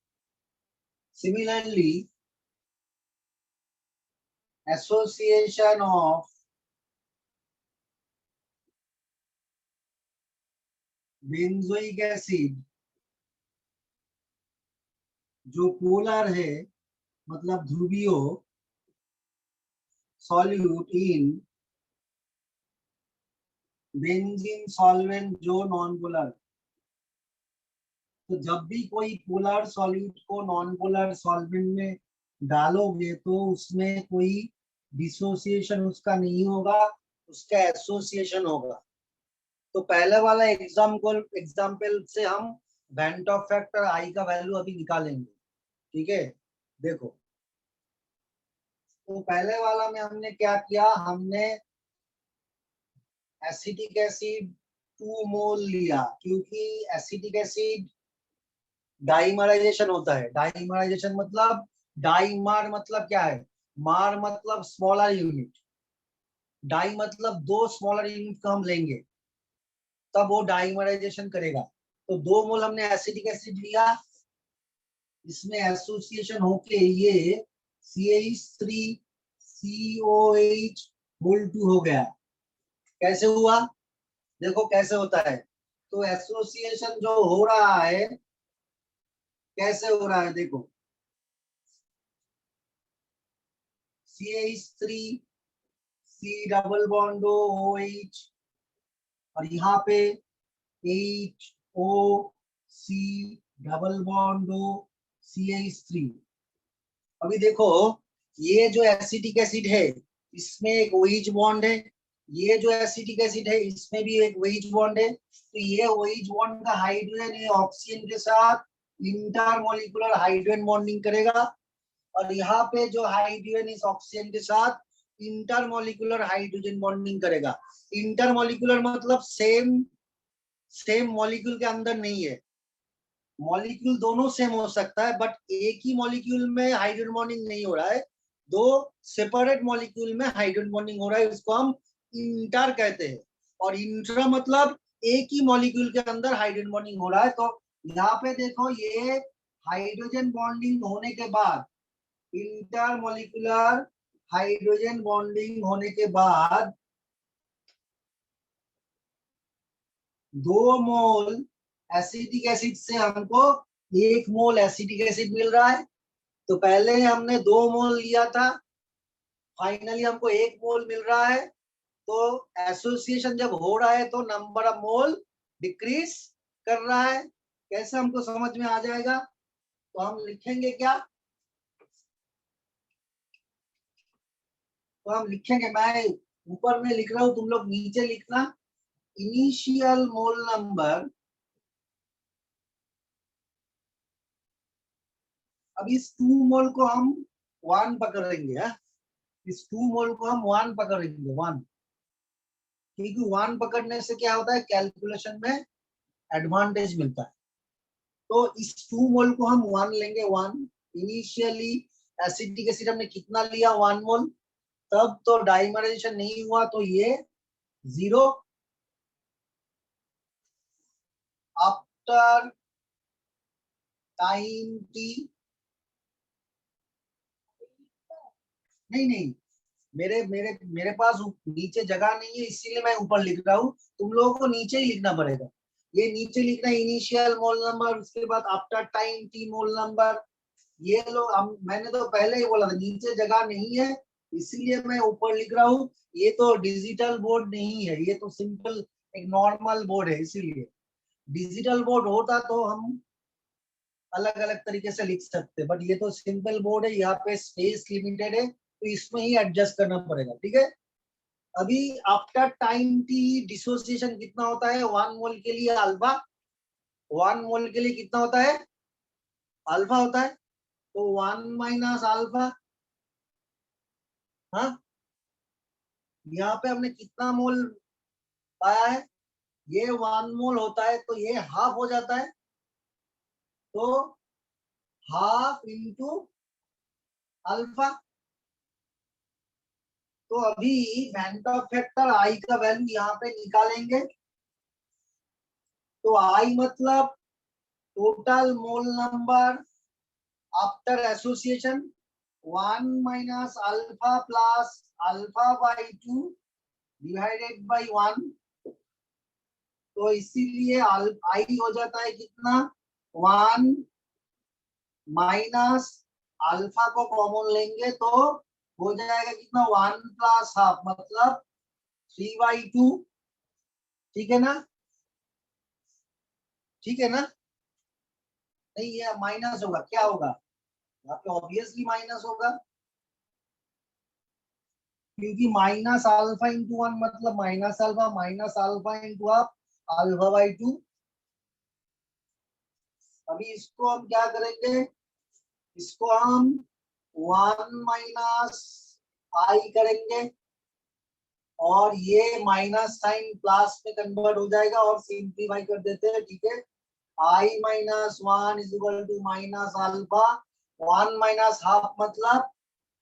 Similarly association of benzoic acid जो पोलर है, मतलब ध्रुवीय सॉल्यूट इन बेंजीन सॉल्वेंट जो नॉन पोलर। तो जब भी कोई पोलर सॉल्यूट को नॉन पोलर सॉल्वेंट में डालोगे तो उसमें कोई डिसोसिएशन उसका नहीं होगा, उसका एसोसिएशन होगा। तो पहले वाला एग्जाम्पल से हम बेंट ऑफ फैक्टर आई का वैल्यू अभी निकालेंगे। ठीक है, देखो तो पहले वाला में हमने क्या किया, हमने एसिटिक एसिड 2 मोल लिया, क्योंकि एसिटिक एसिड डाइमराइजेशन होता है। डाइमराइजेशन मतलब, डाइमर मतलब क्या है, मार मतलब स्मॉलर यूनिट, डाई मतलब दो स्मॉलर यूनिट को हम लेंगे तब वो डाइमराइजेशन करेगा। तो 2 मोल हमने एसिटिक एसिड लिया, इसमें एसोसिएशन होके ये CH3COH होल 2 हो गया। कैसे हुआ, देखो कैसे होता है। तो एसोसिएशन जो हो रहा है कैसे हो रहा है, देखो CH3 C double bond OH, और यहाँ पे HOC डबल बॉन्ड CH3। अभी देखो ये जो एसिटिक एसिड है इसमें एक OH बॉन्ड है, ये जो एसिटिक एसिड है इसमें भी एक OH बॉन्ड है। तो ये OH बॉन्ड का हाइड्रोजन ये ऑक्सीजन के साथ इंटरमॉलिक्यूलर हाइड्रोजन बॉन्डिंग करेगा, और यहाँ पे जो हाइड्रोजन इस ऑक्सीजन के साथ इंटरमॉलिक्यूलर हाइड्रोजन बॉन्डिंग करेगा। इंटरमॉलिक्यूलर मतलब सेम सेम मॉलिक्यूल के अंदर नहीं है, मॉलिक्यूल दोनों सेम हो सकता है बट एक ही मॉलिक्यूल में हाइड्रोजन बॉन्डिंग नहीं हो रहा है, दो सेपरेट मॉलिक्यूल में हाइड्रोजन बॉन्डिंग हो रहा है, उसको हम इंटर कहते हैं। और इंट्रा मतलब एक ही मॉलिक्यूल के अंदर हाइड्रोजन बॉन्डिंग हो रहा है। तो यहाँ पे देखो ये हाइड्रोजन बॉन्डिंग होने के बाद, इंटरमॉलिक्यूलर हाइड्रोजन बॉन्डिंग होने के बाद 2 मोल एसिटिक एसिड से हमको 1 मोल एसिटिक एसिड मिल रहा है, तो पहले हमने 2 मोल लिया था, फाइनली हमको 1 मोल मिल रहा है। तो एसोसिएशन जब हो रहा है तो नंबर ऑफ मोल डिक्रीज कर रहा है। कैसे हमको समझ में आ जाएगा? तो हम लिखेंगे क्या? तो हम लिखेंगे, मैं ऊपर में लिख रहा हूं, तुम लोग नीचे लिखना। इनिशियल मोल नंबर, अब इस 2 मोल को हम 1 पकड़ेंगे। इस 2 मोल को हम 1 पकड़ेंगे, 1, क्योंकि 1 पकड़ने से क्या होता है, कैलकुलेशन में एडवांटेज मिलता है। तो इस 2 मोल को हम 1 लेंगे, 1। इनिशियली एसिटिक एसिड हमने कितना लिया, 1 मोल। तब तो डाइमराइजेशन नहीं हुआ, तो ये 0। आफ्टर टाइम टी, नहीं, मेरे मेरे मेरे पास नीचे जगह नहीं है, इसीलिए मैं ऊपर लिख रहा हूँ। तुम लोगों को नीचे ही लिखना पड़ेगा। ये नीचे लिखना है इनिशियल मोल नंबर, उसके बाद आफ्टर टाइम टी मोल नंबर। ये लो, मैंने तो पहले ही बोला था नीचे जगह नहीं है, इसीलिए मैं ऊपर लिख रहा हूँ। ये तो डिजिटल बोर्ड नहीं है, ये तो सिंपल एक नॉर्मल बोर्ड है, इसीलिए। डिजिटल बोर्ड होता तो हम अलग अलग तरीके से लिख सकते, बट ये तो सिंपल बोर्ड है, यहाँ पे स्पेस लिमिटेड है, तो इसमें ही एडजस्ट करना पड़ेगा, ठीक है। अभी आफ्टर टाइम टी डिसोसिएशन कितना होता है, 1 मोल के लिए अल्फा, 1 मोल के लिए कितना होता है, अल्फा होता है। तो 1 माइनस अल्फा, हाँ, यहाँ पे हमने कितना मोल पाया है, ये 1 मोल होता है, तो ये हाफ हो जाता है। तो हाफ इंटू अल्फा। तो अभी वेंटॉप फैक्टर आई का वैल्यू यहाँ पे निकालेंगे। तो आई मतलब total mole number after association, 1 minus alpha plus alpha by 2 divided by 1। तो इसीलिए आई हो जाता है कितना, 1 माइनस अल्फा को कॉमन लेंगे तो हो जाएगा कितना, 1 प्लस हाफ मतलब 3/2। ठीक है ना, ठीक है ना? नहीं, ये माइनस होगा, क्या होगा यहाँ पे, ऑब्वियसली माइनस होगा, क्योंकि माइनस अल्फा इंटू 1 मतलब minus alpha into half, alpha by 2। अभी इसको हम क्या करेंगे, इसको हम 1 माइनस आई करेंगे, और ये माइनस साइन प्लस में कन्वर्ट हो जाएगा, और सिंप्लीफाई कर देते हैं, ठीक है। I minus 1 is equal to minus alpha, 1 minus half मतलब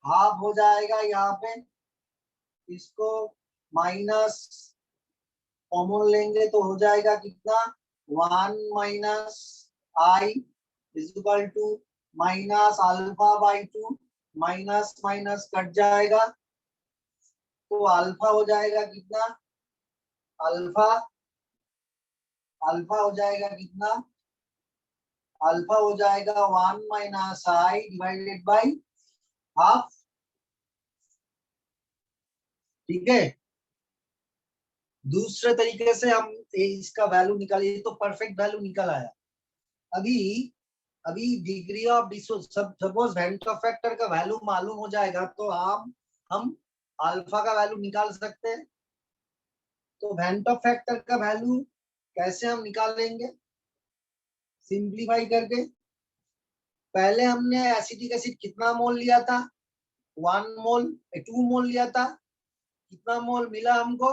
हाफ हो जाएगा यहाँ पे। इसको माइनस कॉमन लेंगे तो हो जाएगा कितना, 1 minus i is equal to minus alpha by 2। Minus minus cut जाएगा, तो अल्फा हो जाएगा कितना, अल्फा अल्फा हो जाएगा कितना, अल्फा हो जाएगा 1 minus i divided by half. ठीक है, दूसरे तरीके से हम इसका वैल्यू निकालिए, तो परफेक्ट वैल्यू निकल आया। अभी अभी डिग्री ऑफ सपोज वेंटॉप फैक्टर का वैल्यू मालूम हो जाएगा, तो हम अल्फा का वैल्यू निकाल सकते हैं। तो वेंटॉप फैक्टर का वैल्यू कैसे हम निकालेंगे, सिंप्लीफाई करके। पहले हमने एसिटिक एसिड कितना मोल लिया था, 1 मोल, 2 मोल लिया था। कितना मोल मिला हमको,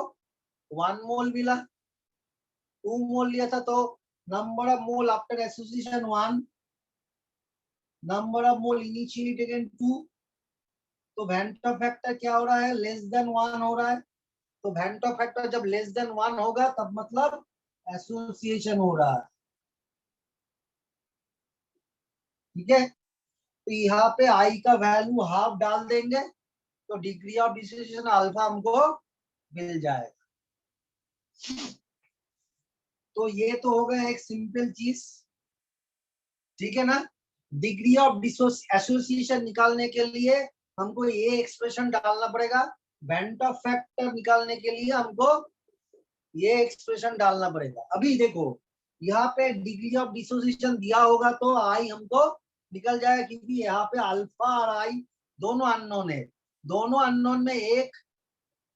1 मोल मिला। 2 मोल लिया था, तो number of mole after association 1, number of mole initially taken 2। तो वेंटॉप फैक्टर क्या हो रहा है, लेस देन 1 हो रहा है। तो वेंटॉप फैक्टर जब लेस देन 1 होगा, तब मतलब एसोसिएशन हो रहा है। ठीक है, तो यहाँ पे आई का वैल्यू हाफ डाल देंगे, तो डिग्री ऑफ डिसोसिएशन अल्फा हमको मिल जाएगा। तो ये तो हो गया एक सिंपल चीज, ठीक है ना। डिग्री ऑफ एसोसिएशन निकालने के लिए हमको ये एक्सप्रेशन डालना पड़ेगा, वेंट ऑफ फैक्टर निकालने के लिए हमको ये एक्सप्रेशन डालना पड़ेगा। अभी देखो यहाँ पे डिग्री ऑफ डिसोसिएशन दिया होगा तो आई हमको निकल जाएगा, क्योंकि यहाँ पे अल्फा और आई दोनों अननोन है। दोनों अननोन में एक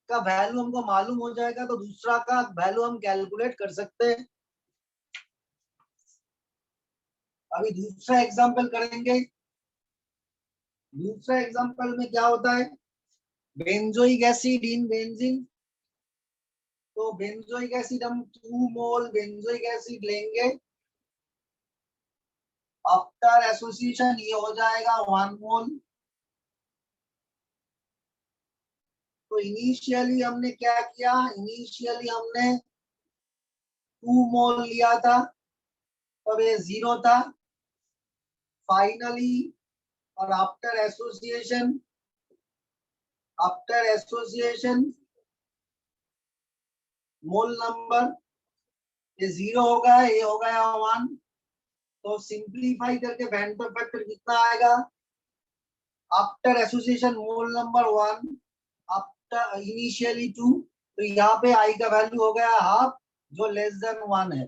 का वैल्यू हमको मालूम हो जाएगा तो दूसरा का वैल्यू हम कैलकुलेट कर सकते हैं। अभी दूसरा एग्जांपल करेंगे। दूसरा एग्जांपल में क्या होता है, बेंजोइक एसिड इन बेंजीन। तो बेंजोइक एसिड हम 2 मोल बेंजोइक एसिड लेंगे, आफ्टर एसोसिएशन ये हो जाएगा 1 मोल। तो इनिशियली हमने क्या किया, इनिशियली हमने 2 मोल लिया था, तब ये 0 था। फाइनली और आफ्टर एसोसिएशन मोल नंबर ये 0 हो गया, ये हो गया 1। तो सिंप्लीफाई करके वेंटर फैक्टर कितना आएगा, after association mole number 1 after initially 2। तो यहाँ पे आई का वैल्यू हो गया हाफ, जो लेस देन 1 है।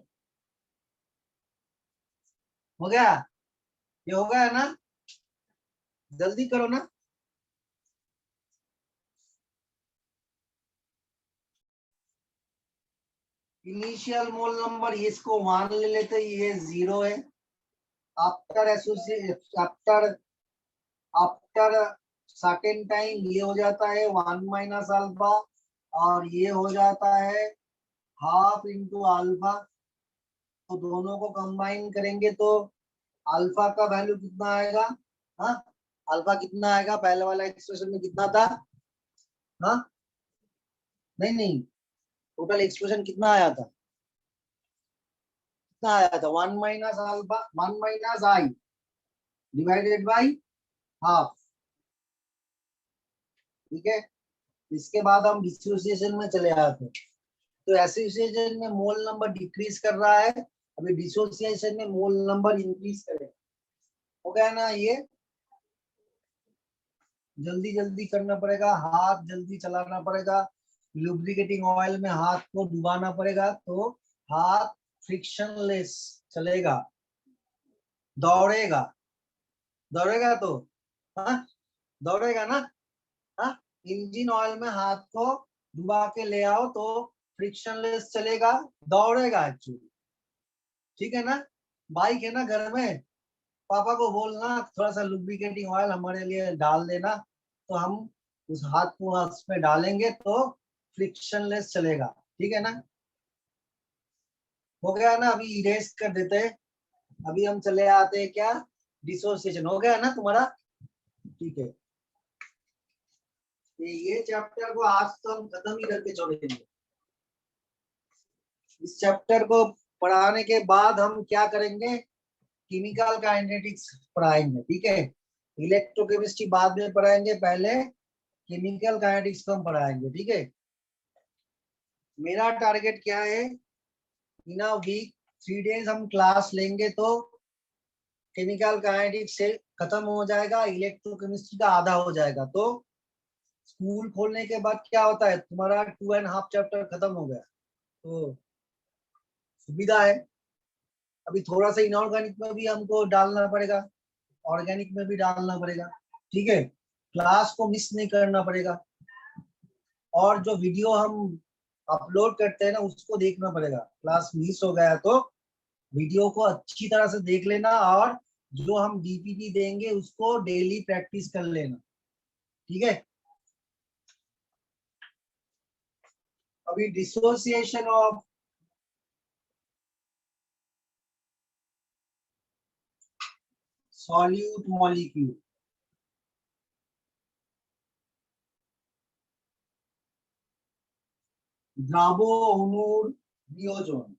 हो गया, ये हो गया ना, जल्दी करो ना। इनिशियल मोल नंबर इसको 1 ले लेते, ये 0 है। After associate after certain time ये हो जाता है 1 माइनस अल्फा, और ये हो जाता है हाफ इंटू अल्फा। तो दोनों को कंबाइन करेंगे तो अल्फा का वैल्यू कितना आएगा, हाँ अल्फा कितना आएगा, पहले वाला एक्सप्रेशन में कितना था, हाँ नहीं नहीं, टोटल एक्सप्रेशन कितना आया था, कितना आया था, 1 minus alpha 1 minus i divided by half. ठीक है, इसके बाद हम डिसोसिएशन में चले आते हैं। तो एसोसिएशन में मोल नंबर डिक्रीज कर रहा है, अभी डिसोसिएशन में मोल नंबर इंक्रीज करेगा। हो गया ना, ये जल्दी जल्दी करना पड़ेगा, हाथ जल्दी चलाना पड़ेगा, लुब्रिकेटिंग ऑयल में हाथ को डुबाना पड़ेगा तो हाथ फ्रिक्शनलेस चलेगा, दौड़ेगा। दौड़ेगा तो हाँ, दौड़ेगा ना, हाँ इंजन ऑयल में हाथ को डुबा के ले आओ तो फ्रिक्शनलेस चलेगा, दौड़ेगा एक्चुअली। ठीक है ना, बाइक है ना घर में, पापा को बोलना थोड़ा सा लुब्रिकेटिंग ऑयल हमारे लिए डाल देना, तो हम उस हाथ को उसमें डालेंगे तो फ्रिक्शनलेस चलेगा। ठीक है ना, हो गया ना, अभी इरेज कर देते हैं। अभी हम चले आते हैं क्या, डिसोसिएशन। हो गया ना तुम्हारा, ठीक है। ये चैप्टर को आज तो हम खत्म ही करके छोड़ेंगे। इस चैप्टर को पढ़ाने के बाद हम क्या करेंगे, केमिकल काइनेटिक्स पढ़ाएंगे। ठीक है, इलेक्ट्रोकेमिस्ट्री बाद में पढ़ाएंगे, पहले केमिकल काइनेटिक्स को हम पढ़ाएंगे। ठीक है, मेरा टारगेट क्या है, इन अ वीक 3 डेज हम क्लास लेंगे तो केमिकल काइनेटिक्स से खत्म हो जाएगा, इलेक्ट्रोकेमिस्ट्री का आधा हो जाएगा। तो स्कूल खोलने के बाद क्या होता है, तुम्हारा 2.5 चैप्टर खत्म हो गया, तो सुविधा है। अभी थोड़ा सा इनऑर्गेनिक में भी हमको डालना पड़ेगा, ऑर्गेनिक में भी डालना पड़ेगा। ठीक है, क्लास को मिस नहीं करना पड़ेगा, और जो वीडियो हम अपलोड करते हैं ना उसको देखना पड़ेगा। क्लास मिस हो गया तो वीडियो को अच्छी तरह से देख लेना, और जो हम डीपीटी देंगे उसको डेली प्रैक्टिस कर लेना। ठीक है, अभी डिसोसिएशन ऑफ सॉल्यूट मॉलिक्यूल, द्रावो अणुर नियोजन,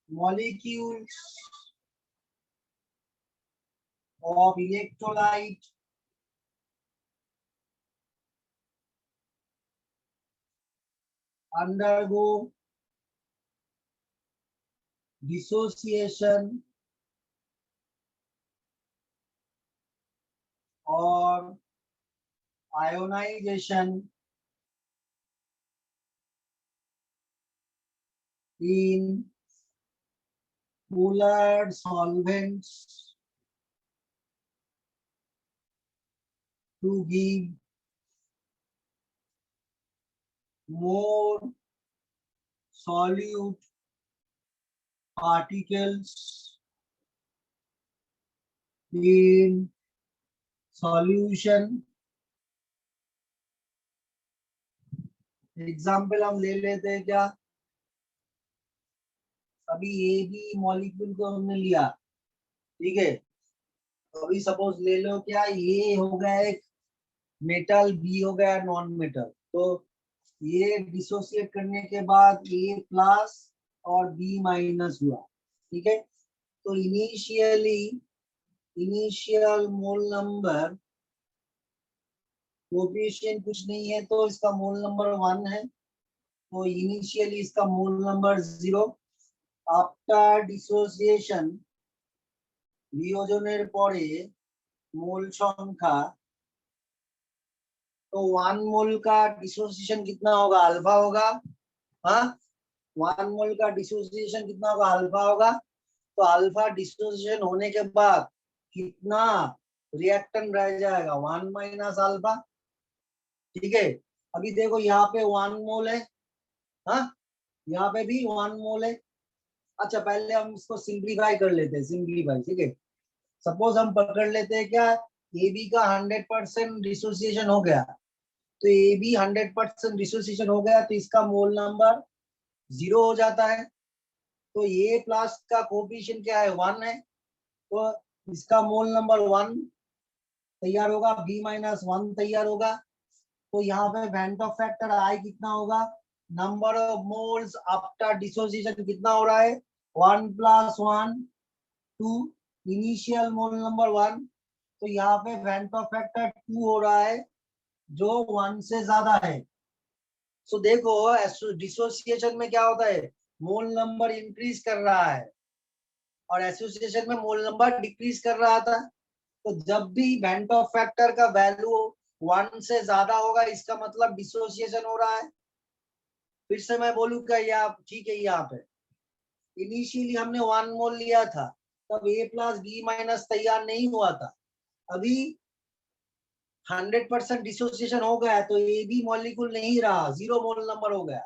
molecules of electrolyte undergo dissociation और ionisation in polar solvents to give more solute particles in solution. Example हम ले लेते हैं क्या, अभी ए बी मॉलिक्यूल को हमने लिया, ठीक है। अभी सपोज ले लो क्या, ये हो गया एक मेटल, बी हो गया नॉन मेटल, तो ये डिसोसिएट करने के बाद ए प्लस और बी माइनस हुआ, ठीक है। तो इनिशियल मोल नंबर कोएफिशिएंट कुछ नहीं है, तो इसका मोल नंबर 1 है, तो इनिशियली इसका मोल नंबर 0। आफ्टर डिसोसिएशन বিয়োজনের পরে मोल संख्या, तो 1 मोल का डिसोसिएशन कितना होगा, अल्फा होगा। हाँ, 1 मोल का डिसोसिएशन कितना होगा, अल्फा होगा। तो अल्फा डिसोसिएशन होने के बाद कितना रिएक्टेंट रह जाएगा, 1 माइनस अल्फा, ठीक है। अभी देखो यहाँ पे 1 मोल है, हाँ, यहाँ पे भी 1 मोल है। अच्छा, पहले हम इसको सिंप्लीफाई कर लेते हैं, सिंप्लीफाई, ठीक है। सपोज हम पकड़ लेते हैं क्या, ए बी का 100% डिसोसिएशन हो गया, तो ए बी 100% डिसोसिएशन हो गया, तो इसका मोल नंबर 0 हो जाता है। तो ए प्लस का कोएफिशिएंट क्या है, 1 है, तो इसका मोल नंबर 1 तैयार होगा, बी माइनस 1 तैयार होगा। तो यहाँ पे वेंट ऑफ फैक्टर आई कितना होगा, number of moles after dissociation कितना हो रहा है, 1 प्लस 1 2, इनिशियल मोल नंबर 1। तो यहाँ पे वेंट ऑफ फैक्टर 2 हो रहा है, जो 1 से ज्यादा है। सो देखो डिसोसिएशन में क्या होता है, मोल नंबर इंक्रीज कर रहा है और एसोसिएशन में मोल नंबर डिक्रीज कर रहा था। तो जब भी वेंट ऑफ फैक्टर का वैल्यू 1 से ज्यादा होगा, इसका मतलब डिसोसिएशन हो रहा है। फिर से मैं बोलूंगा, या ठीक है, यहाँ पे इनिशियली हमने 1 मोल लिया था, तब ए प्लस बी माइनस तैयार नहीं हुआ था। अभी 100% डिसोसिएशन हो गया, तो ए बी मॉलिक्यूल नहीं रहा, 0 मोल नंबर हो गया।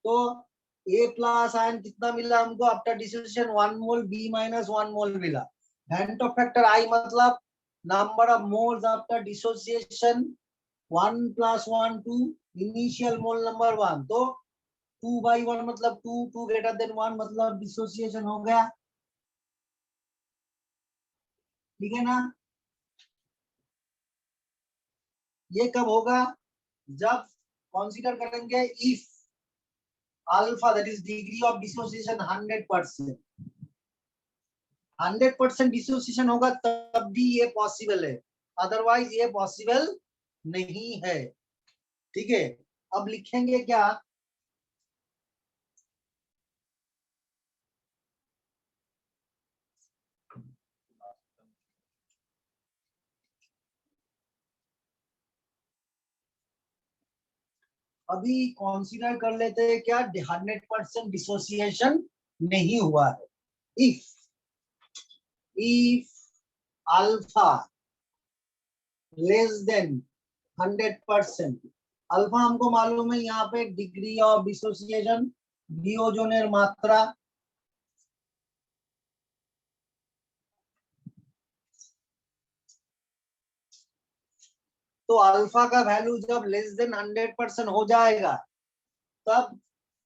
तो ए प्लस आयन कितना मिला हमको आफ्टर डिसोसिएशन, 1 मोल, बी माइनस 1 मोल मिला। वेंट ऑफ फैक्टर आई मतलब number of moles after dissociation, 1 plus 1 2, initial mole number 1। तो 2/1 मतलब 2, 2 ग्रेटर देन 1 मतलब डिसोसिएशन हो गया, ठीक है ना। ये कब होगा, जब कंसीडर करेंगे if alpha, that is degree of dissociation 100%, 100% dissociation होगा तब भी ये पॉसिबल है, अदरवाइज ये पॉसिबल नहीं है, ठीक है। अब लिखेंगे क्या, अभी कंसीडर कर लेते हैं क्या, 100% डिसोसिएशन नहीं हुआ है। If alpha less than 100%, alpha हमको मालूम है, यहाँ पे डिग्री ऑफ डिसोसिएशन, वियोजনের मात्रा, तो अल्फा का वैल्यू जब लेस देन 100% हो जाएगा, तब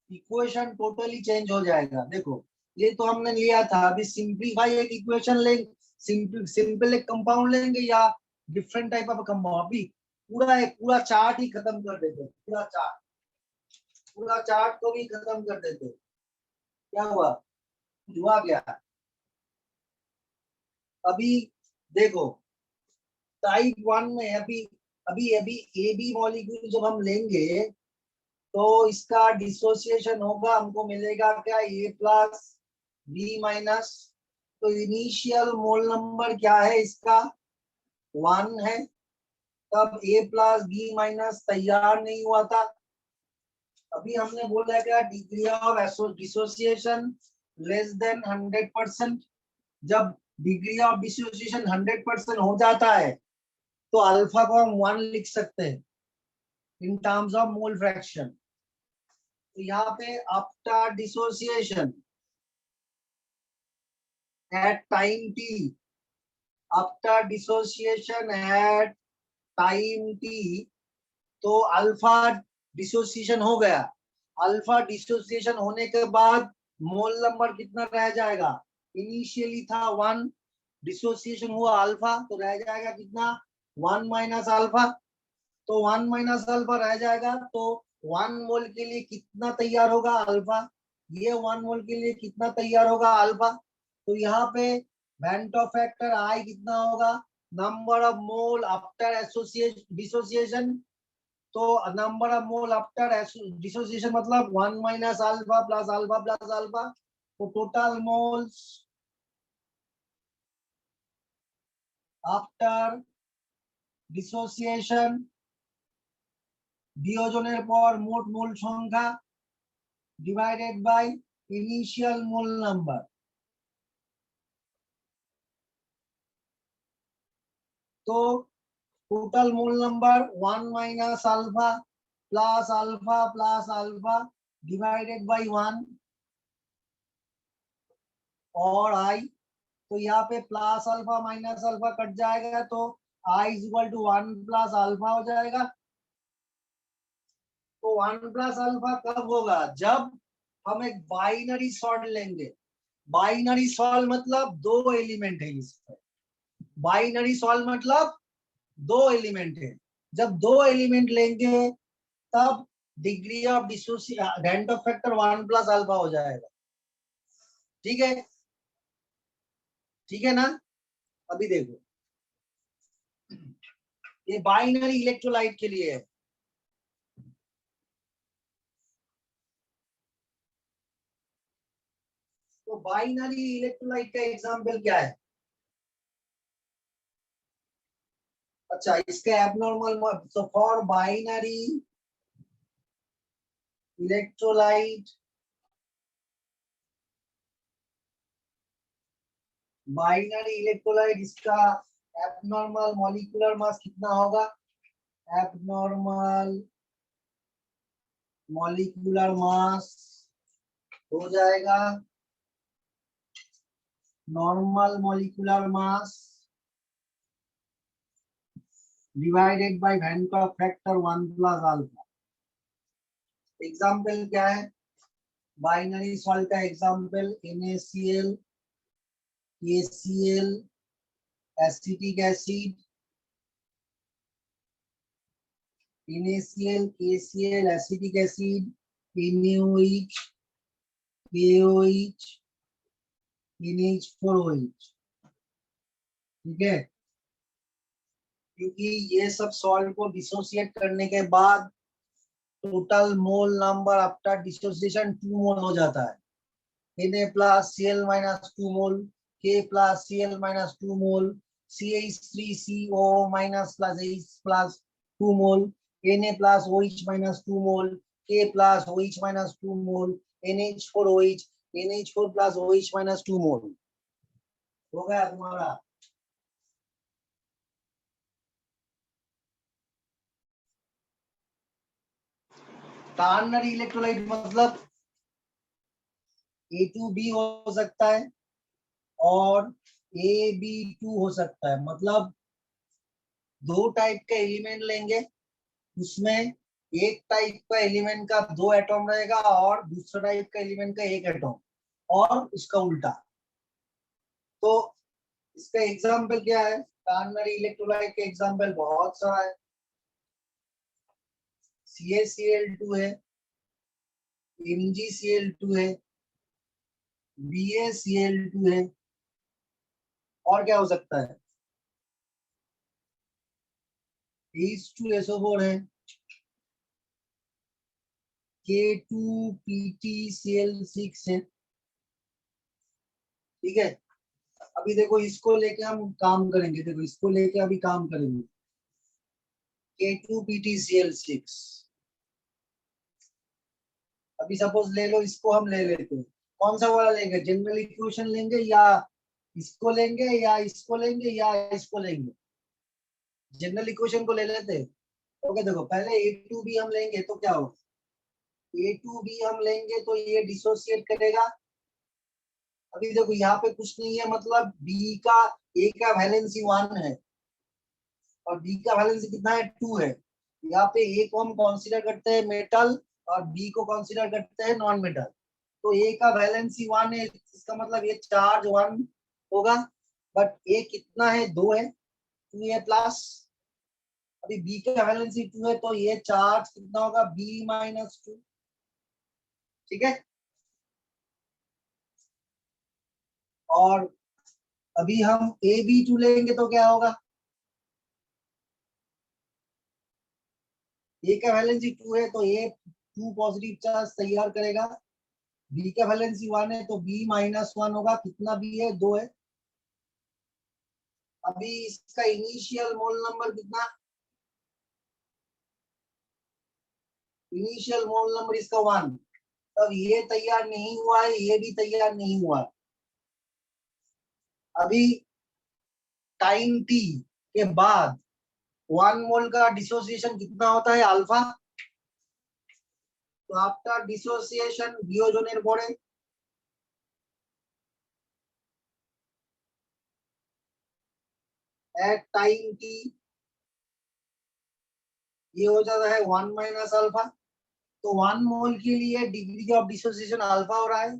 इक्वेशन टोटली चेंज हो जाएगा। देखो, ये तो हमने लिया था, अभी सिंप्लीफाई एक इक्वेशन लेंगे, सिंपल एक कंपाउंड लेंगे या डिफरेंट टाइप ऑफ कंपाउंड। अभी पूरा चार्ट ही खत्म कर देते, पूरा चार्ट को भी खत्म कर देते। क्या हुआ क्या, अभी देखो टाइप 1 में अभी अभी अभी ए बी मॉलिक्यूल जब हम लेंगे, तो इसका डिसोसिएशन होगा, हमको मिलेगा क्या, ए प्लस बी माइनस, तो इनिशियल मोल नंबर क्या है इसका 1 है, तब ए प्लस बी माइनस तैयार नहीं हुआ था। अभी हमने बोला क्या, degree of dissociation less than 100%। जब डिग्री ऑफ डिसोसिएशन 100% हो जाता है तो अल्फा को हम 1 लिख सकते हैं in terms of mole fraction. तो यहाँ पे after dissociation at time t, after dissociation at time t, तो अल्फा डिसोसिएशन हो गया। अल्फा डिसोसिएशन होने के बाद मोल नंबर कितना रह जाएगा, इनिशियली था 1, डिसोसिएशन हुआ अल्फा तो रह जाएगा कितना 1 माइनस अल्फा। तो 1 माइनस अल्फा रह जाएगा, तो 1 मोल के लिए कितना तैयार होगा अल्फा, ये 1 मोल के लिए कितना तैयार होगा अल्फा। तो यहाँ पे वेंटो फैक्टर आई कितना होगा, number of mole after dissociation, तो number of mole after dissociation मतलब 1 minus alpha plus alpha plus alpha, तो टोटल मोल्स आफ्टर ডিসোসিয়েশন বিয়োজনের পর মোট মোল সংখ্যা divided by initial mole number. तो total mole number 1 minus alpha plus alpha divided by 1 और आई, तो यहाँ पे plus alpha minus alpha cut जाएगा तो i is equal to 1 plus alpha हो जाएगा। तो 1 प्लस अल्फा कब होगा, जब हम एक बाइनरी सॉल्व लेंगे। बाइनरी सॉल्व मतलब दो एलिमेंट है इसमें, बाइनरी सॉल्व मतलब दो एलिमेंट है। जब दो एलिमेंट लेंगे तब degree of dissociation rent of factor 1 plus alpha हो जाएगा। ठीक है, ठीक है ना। अभी देखो ये बाइनरी इलेक्ट्रोलाइट के लिए है। तो बाइनरी इलेक्ट्रोलाइट का एग्जांपल क्या है, अच्छा इसका एबनॉर्मल, तो for binary electrolyte, binary electrolyte इसका एबनॉर्मल मॉलिक्यूलर मास कितना होगा, एबनॉर्मल मॉलिक्यूलर मास हो जाएगा normal molecular mass divided by van't Hoff factor 1 plus alpha. Example क्या है, बाइनरी सॉल्ट का example NaCl, KCl, acetic acid, NaCl, KCl, acetic acid, NaOH, KOH, NH4OH। ठीक है, क्योंकि ये सब सॉल्ट को डिसोसिएट करने के बाद total mole number after dissociation 2 मोल हो जाता है। Na plus Cl minus 2 mole, K plus Cl minus 2 mole, CH3CO minus plus H plus 2 mole, Na plus OH minus 2 mole, K plus OH minus 2 mole, NH4OH, NH4 plus OH minus 2 mole। हो गया तुम्हारा। टर्नरी इलेक्ट्रोलाइट मतलब A2B हो सकता है और AB2 हो सकता है, मतलब दो टाइप के एलिमेंट लेंगे, उसमें एक टाइप का एलिमेंट का 2 एटॉम रहेगा और दूसरा टाइप का एलिमेंट का 1 एटॉम और उसका उल्टा। तो इसका एग्जांपल क्या है, टर्नरी इलेक्ट्रोलाइट के एग्जांपल बहुत सारा है। CaCl2 है, MgCl2 है, BaCl2 है, और क्या हो सकता है, H2SO4 है, K2PtCl6 है, ठीक है, अभी देखो इसको लेके हम काम करेंगे, देखो इसको लेके अभी काम करेंगे। K2PtCl6, अभी सपोज ले लो, इसको हम ले लेते हैं। कौन सा वाला लेंगे, जनरल इक्वेशन लेंगे या इसको लेंगे या इसको लेंगे या इसको लेंगे? जनरल इक्वेशन को ले लेते हैं। ओके देखो, पहले A2B हम लेंगे तो क्या होगा, A2B हम लेंगे तो ये डिसोसिएट करेगा। अभी देखो यहाँ पे कुछ नहीं है, मतलब B का A का वैलेंसी 1 है और B का वैलेंसी कितना है, 2 है। यहाँ पे A को हम कंसीडर करते हैं मेटल और B को कंसीडर करते हैं नॉन मेटल। तो A का वैलेंसी 1 है, इसका मतलब ये चार्ज 1 होगा, बट A कितना है, 2 है, 2 है प्लस। अभी B का वैलेंसी 2 है तो ये चार्ज कितना होगा, B-2। ठीक है, और अभी हम AB2 लेंगे तो क्या होगा, A का वैलेंसी 2 है तो ये 2 पॉजिटिव चार्ज तैयार करेगा। B का वैलेंसी 1 है तो B-1 होगा, कितना B है, 2 है। अभी इसका इनिशियल मोल नंबर कितना, इनिशियल मोल नंबर इसका 1। तब ये तैयार नहीं हुआ है, ये भी तैयार नहीं हुआ है। अभी टाइम t के बाद 1 मोल का डिसोसिएशन कितना होता है, अल्फा। तो आफ्टर डिसोसिएशन डिओजोनेट बॉन्ड एट टाइम t, ये हो जाता है 1 माइनस अल्फा। तो 1 मोल के लिए डिग्री ऑफ डिसोसिएशन अल्फा हो रहा है।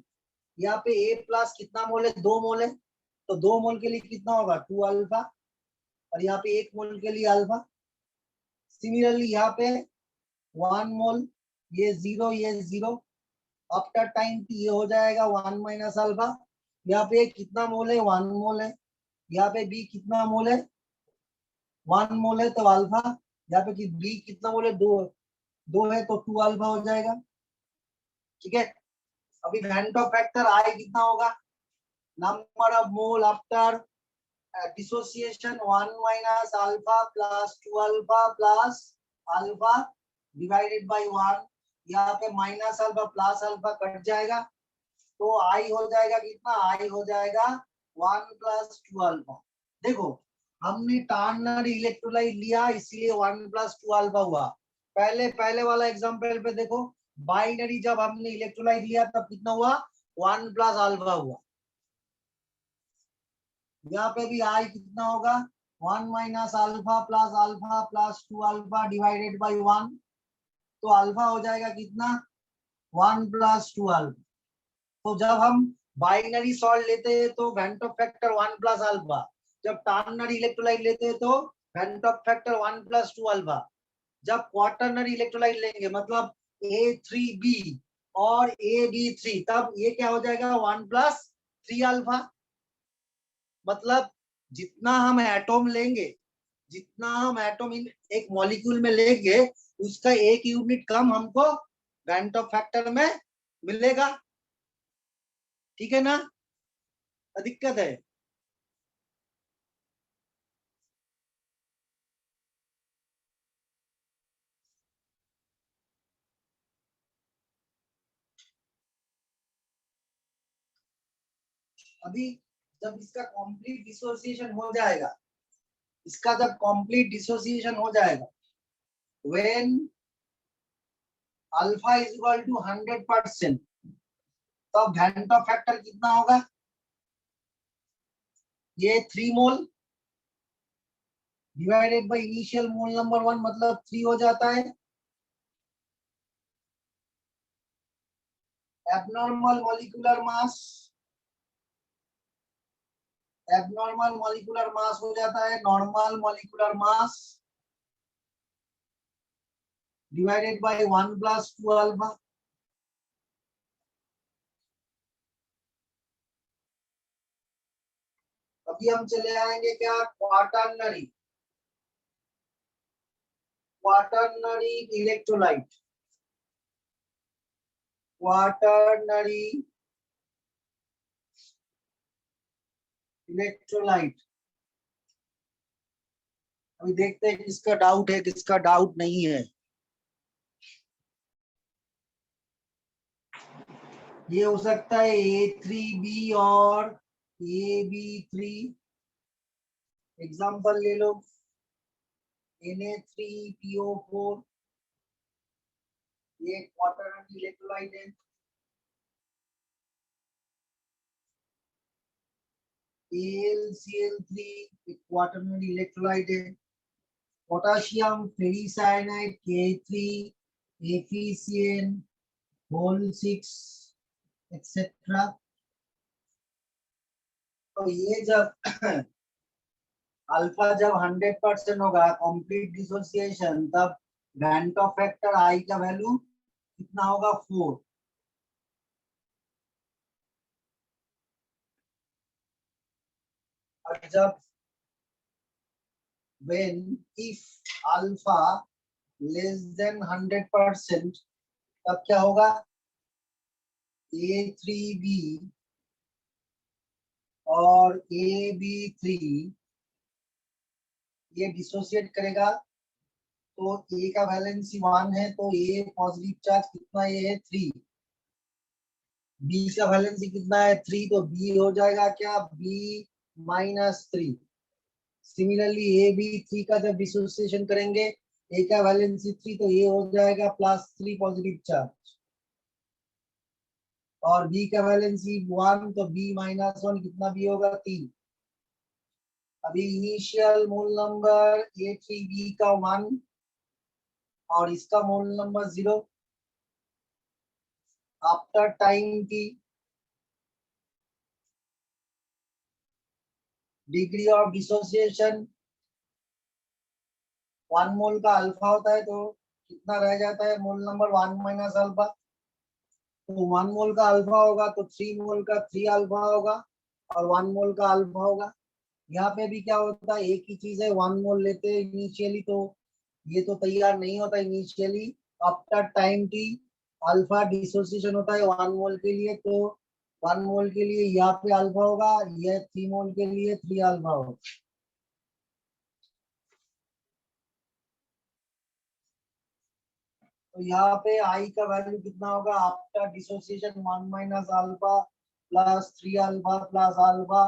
यहाँ पे A प्लस कितना मोल है, 2 मोल है, तो 2 मोल के लिए कितना होगा, 2 अल्फा, और यहाँ पे 1 मोल के लिए अल्फा। सिमिलरली यहाँ पे 1 मोल, ये 0, ये 0, आफ्टर टाइम ये हो जाएगा 1 माइनस अल्फा। यहाँ पे कितना मोल है, 1 मोल है। यहाँ पे B कितना मोल है, 1 मोल है तो अल्फा। यहाँ पे B कितना मोल है, 2 है तो 2 अल्फा हो जाएगा। ठीक है, अभी वेंटो फैक्टर I कितना होगा, number of mole after dissociation 1 minus alpha plus 2 alpha plus alpha divided by 1। यहाँ पे minus alpha plus alpha cut जाएगा तो आई हो जाएगा कितना, आई हो जाएगा 1 प्लस 2 अल्फा। देखो हमने टर्नरी इलेक्ट्रोलाइट लिया इसलिए 1 प्लस 2 अल्फा हुआ। पहले पहले वाला एग्जांपल पे देखो, बाइनरी जब हमने इलेक्ट्रोलाइट लिया तब कितना हुआ, 1 प्लस अल्फा हुआ। यहाँ पे भी आई कितना होगा, 1 minus alpha plus 2 alpha divided by 1। तो अल्फा हो जाएगा कितना, 1 प्लस 2 अल्फा। तो जब हम बाइनरी सॉल्ट लेते हैं तो वेंटो फैक्टर 1 प्लस अल्फा, जब टर्नरी इलेक्ट्रोलाइट लेते हैं तो वेंटो फैक्टर 1 प्लस 2 अल्फा। जब क्वार्टरनरी इलेक्ट्रोलाइट लेंगे मतलब A3B और AB3, तब ये क्या हो जाएगा, 1 प्लस 3 अल्फा। मतलब जितना हम एटॉम लेंगे, जितना हम एटॉम इन एक मॉलिक्यूल में लेंगे, उसका एक यूनिट कम हमको वेंटो फैक्टर में मिलेगा। ठीक है ना, दिक्कत है। अभी जब इसका कंप्लीट डिसोसिएशन हो जाएगा, इसका जब कंप्लीट डिसोसिएशन हो जाएगा, when alpha is equal to 100%, तब वेंटो फैक्टर कितना होगा, ये 3 mole divided by initial mole number 1, मतलब 3 हो जाता है। Abnormal molecular mass, abnormal molecular mass हो जाता है normal molecular mass divided by 1 plus 2 alpha. अभी हम चले आएंगे क्या, quaternary, quaternary electrolyte, quaternary electrolyte. अभी देखते हैं किसका डाउट है किसका डाउट नहीं है। ये हो सकता है A3B और AB3। एग्जाम्पल ले लो, Na3PO4, ये क्वाटरनरी इलेक्ट्रोलाइट है। AlCl3 एक क्वाटरनरी इलेक्ट्रोलाइट है। Potassium ferricyanide K3 FeCN whole 6 etcetera. तो ये जब अल्फा जब 100% होगा कंप्लीट डिसोसिएशन, तब वैन फैक्टर आई का वैल्यू कितना होगा 4। और जब when if alpha less than 100%, तब क्या होगा A3B और AB3 ये डिसोसिएट करेगा। तो A का वैलेंसी 1 है तो A पॉजिटिव चार्ज कितना ये है 3। B का वैलेंसी कितना है 3, तो B हो जाएगा क्या B-3। सिमिलरली AB3 का जब डिसोसिएशन करेंगे A का वैलेंसी 3 तो ये हो जाएगा +3 पॉजिटिव चार्ज, और B का वैलेंसी 1 तो B-1 कितना भी होगा 3। अभी इनिशियल मोल नंबर A3B का 1 और इसका मोल नंबर 0। आफ्टर टाइम की डिग्री ऑफ डिसोसिएशन 1 मोल का अल्फा होता है तो कितना रह जाता है मोल नंबर 1 माइनस अल्फा। तो 1 मोल का अल्फा होगा तो 3 मोल का 3 अल्फा होगा और 1 मोल का अल्फा होगा। यहाँ पे भी क्या होता है एक ही चीज है, 1 मोल लेते हैं इनिशियली तो ये तो तैयार नहीं होता initially. After time T alpha dissociation होता है 1 मोल के लिए, तो 1 मोल के लिए यहाँ पे अल्फा होगा, यह 3 मोल के लिए 3 अल्फा होगा। तो यहाँ पे आई का वैल्यू कितना होगा after dissociation 1 minus alpha plus 3 alpha plus alpha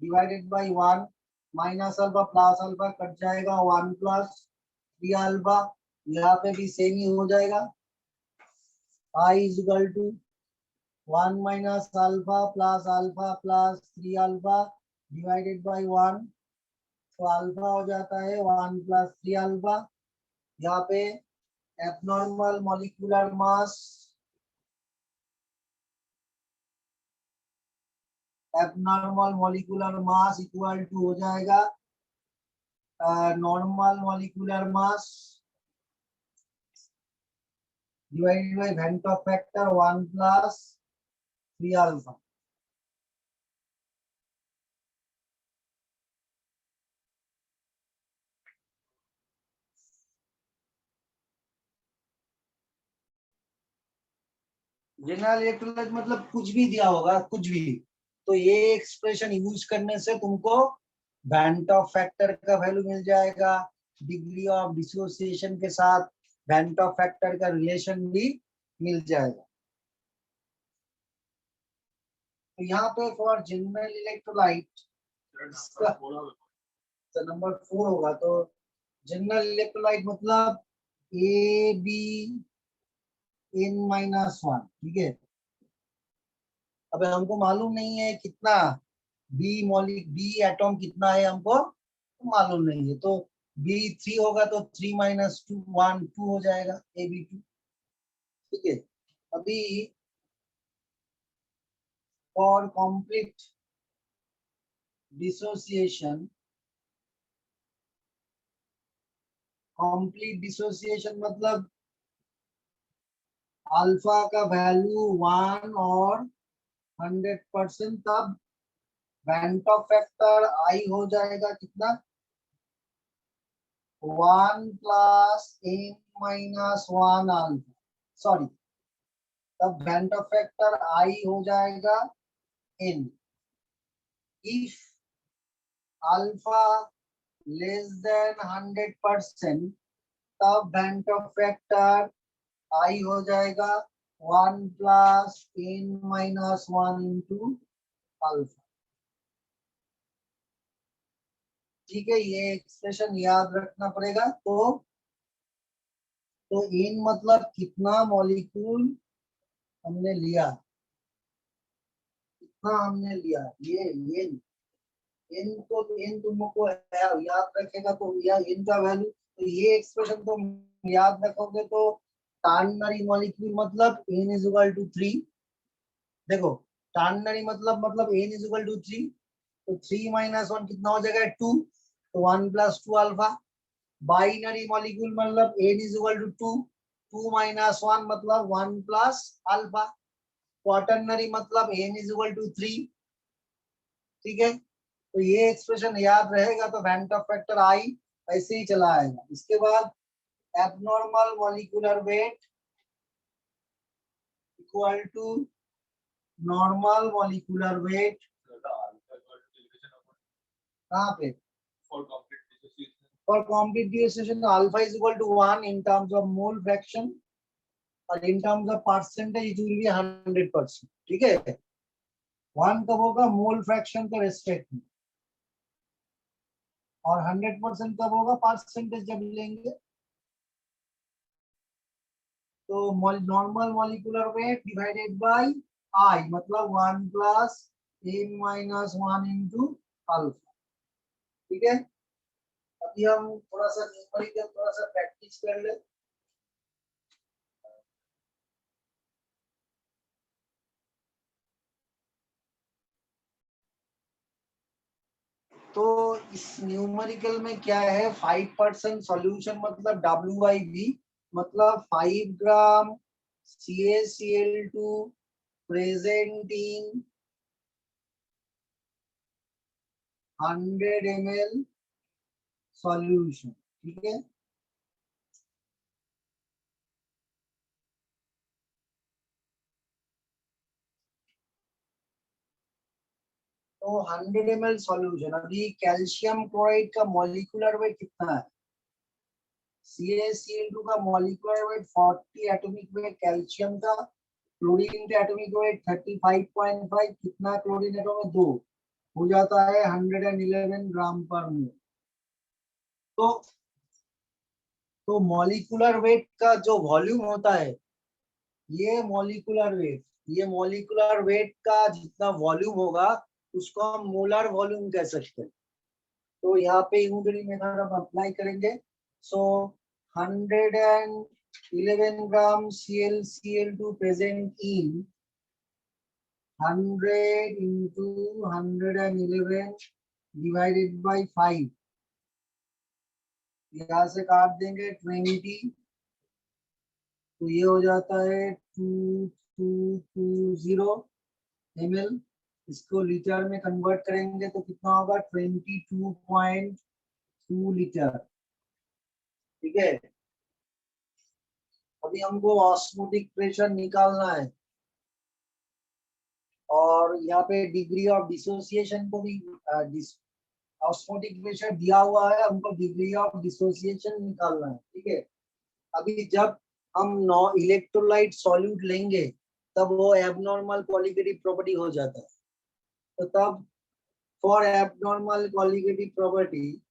divided by 1 minus alpha plus alpha cut जाएगा 1 प्लस 3 अल्फा। यहाँ पे भी सेम ही हो जाएगा। I is equal to 1 minus alpha plus 3 alpha divided by 1, तो अल्फा हो जाता है 1 प्लस 3 अल्फा। यहाँ पे abnormal molecular mass equal to हो जाएगा normal molecular mass divided by van't factor 1 plus 3 alpha. General electrolyte मतलब कुछ भी दिया होगा कुछ भी, तो ये एक्सप्रेशन यूज करने से तुमको वेंटो फैक्टर का वैल्यू मिल जाएगा, डिग्री ऑफ डिसोसिएशन के साथ वेंटो फैक्टर का रिलेशन भी मिल जाएगा। तो यहाँ पे फॉर जनरल इलेक्ट्रोलाइट नंबर 4 होगा। तो जनरल इलेक्ट्रोलाइट मतलब Ab(n-1), ठीक है। अब हमको मालूम नहीं है कितना बी एटॉम कितना है, हमको तो मालूम नहीं है, तो B3 होगा तो 3 - 2 1 2 हो जाएगा Ab2, ठीक है। अभी for complete dissociation, complete dissociation मतलब अल्फा का वैल्यू 1 और 100%, तब वेंटो फैक्टर आई हो जाएगा कितना 1 प्लस n-1 अल्फा, सॉरी, तब वेंटो फैक्टर आई हो जाएगा n। If alpha less than 100%, तब वेंट ऑफ फैक्टर आई हो जाएगा 1 प्लस n-1 इंटू अल्फा। ठीक है, ये एक्सप्रेशन याद रखना पड़ेगा। तो n मतलब कितना मॉलिक्यूल हमने लिया, कितना हमने लिया, ये n। n को n तुमको याद रखेगा तो या n का वैल्यू, तो ये एक्सप्रेशन तुम याद रखोगे तो टर्नरी मॉलिक्यूल मतलब n इज इक्वल टू 3। देखो टर्नरी मतलब n इज इक्वल टू 3, तो 3 माइनस 1 कितना हो जाएगा 2, तो 1 प्लस 2 अल्फा। बाइनरी मॉलिक्यूल मतलब n is equal to 2, 2 minus 1 मतलब 1 प्लस अल्फा। क्वाटरनरी मतलब n इज इक्वल टू 3। ठीक है, तो ये एक्सप्रेशन याद रहेगा तो वेंट ऑफ फैक्टर आई ऐसे ही चला आएगा। इसके बाद abnormal molecular weight equal to normal molecular weight. कहाँ पे? For complete dissociation, alpha is equal to 1 in terms of mole fraction, और in terms of percentage it will be 100%। ठीक है, 1 कब होगा? मोल फ्रैक्शन के रेस्पेक्ट में, और 100% कब होगा? परसेंटेज जब लेंगे। तो normal molecular weight divided by i मतलब 1 प्लस n-1 इंटू अल्फा। ठीक है, अभी हम थोड़ा सा न्यूमेरिकल थोड़ा सा प्रैक्टिस कर ले। तो इस न्यूमेरिकल में क्या है, 5% सॉल्यूशन मतलब WIV मतलब 5 ग्राम CaCl2 present in 100 ml solution. ठीक है, तो 100 ml सॉल्यूशन। अभी कैल्शियम क्लोराइड का मॉलिक्यूलर वेट कितना है? CaCl2 का molecular weight 40 atomic weight calcium का, क्लोरीन का एटॉमिक वेट 35.5, कितना क्लोरीन एटॉम है? 2, हो जाता है 111 ग्राम पर मोल। तो मॉलिक्यूलर वेट का जो वॉल्यूम होता है, ये मॉलिक्यूलर वेट का जितना वॉल्यूम होगा उसको हम मोलर वॉल्यूम कह सकते हैं। तो यहाँ पे यूनिटरी मेथड हम अप्लाई करेंगे। सो 111 ग्राम ClCl2 present in 100 into 111 divided by 5, यहाँ से काट देंगे 20, तो ये हो जाता है 2220 ml। इसको लीटर में कन्वर्ट करेंगे तो कितना होगा? 22.2 लीटर। ठीक है, अभी हमको ऑस्मोटिक प्रेशर निकालना है, और यहाँ पे डिग्री ऑफ डिसोसिएशन को भी ऑस्मोटिक प्रेशर दिया हुआ है, हमको डिग्री ऑफ डिसोसिएशन निकालना है। ठीक है, अभी जब हम इलेक्ट्रोलाइट सॉल्यूट लेंगे तब वो एबनॉर्मल कॉलिगेटिव प्रॉपर्टी हो जाता है। तो तब for abnormal colligative property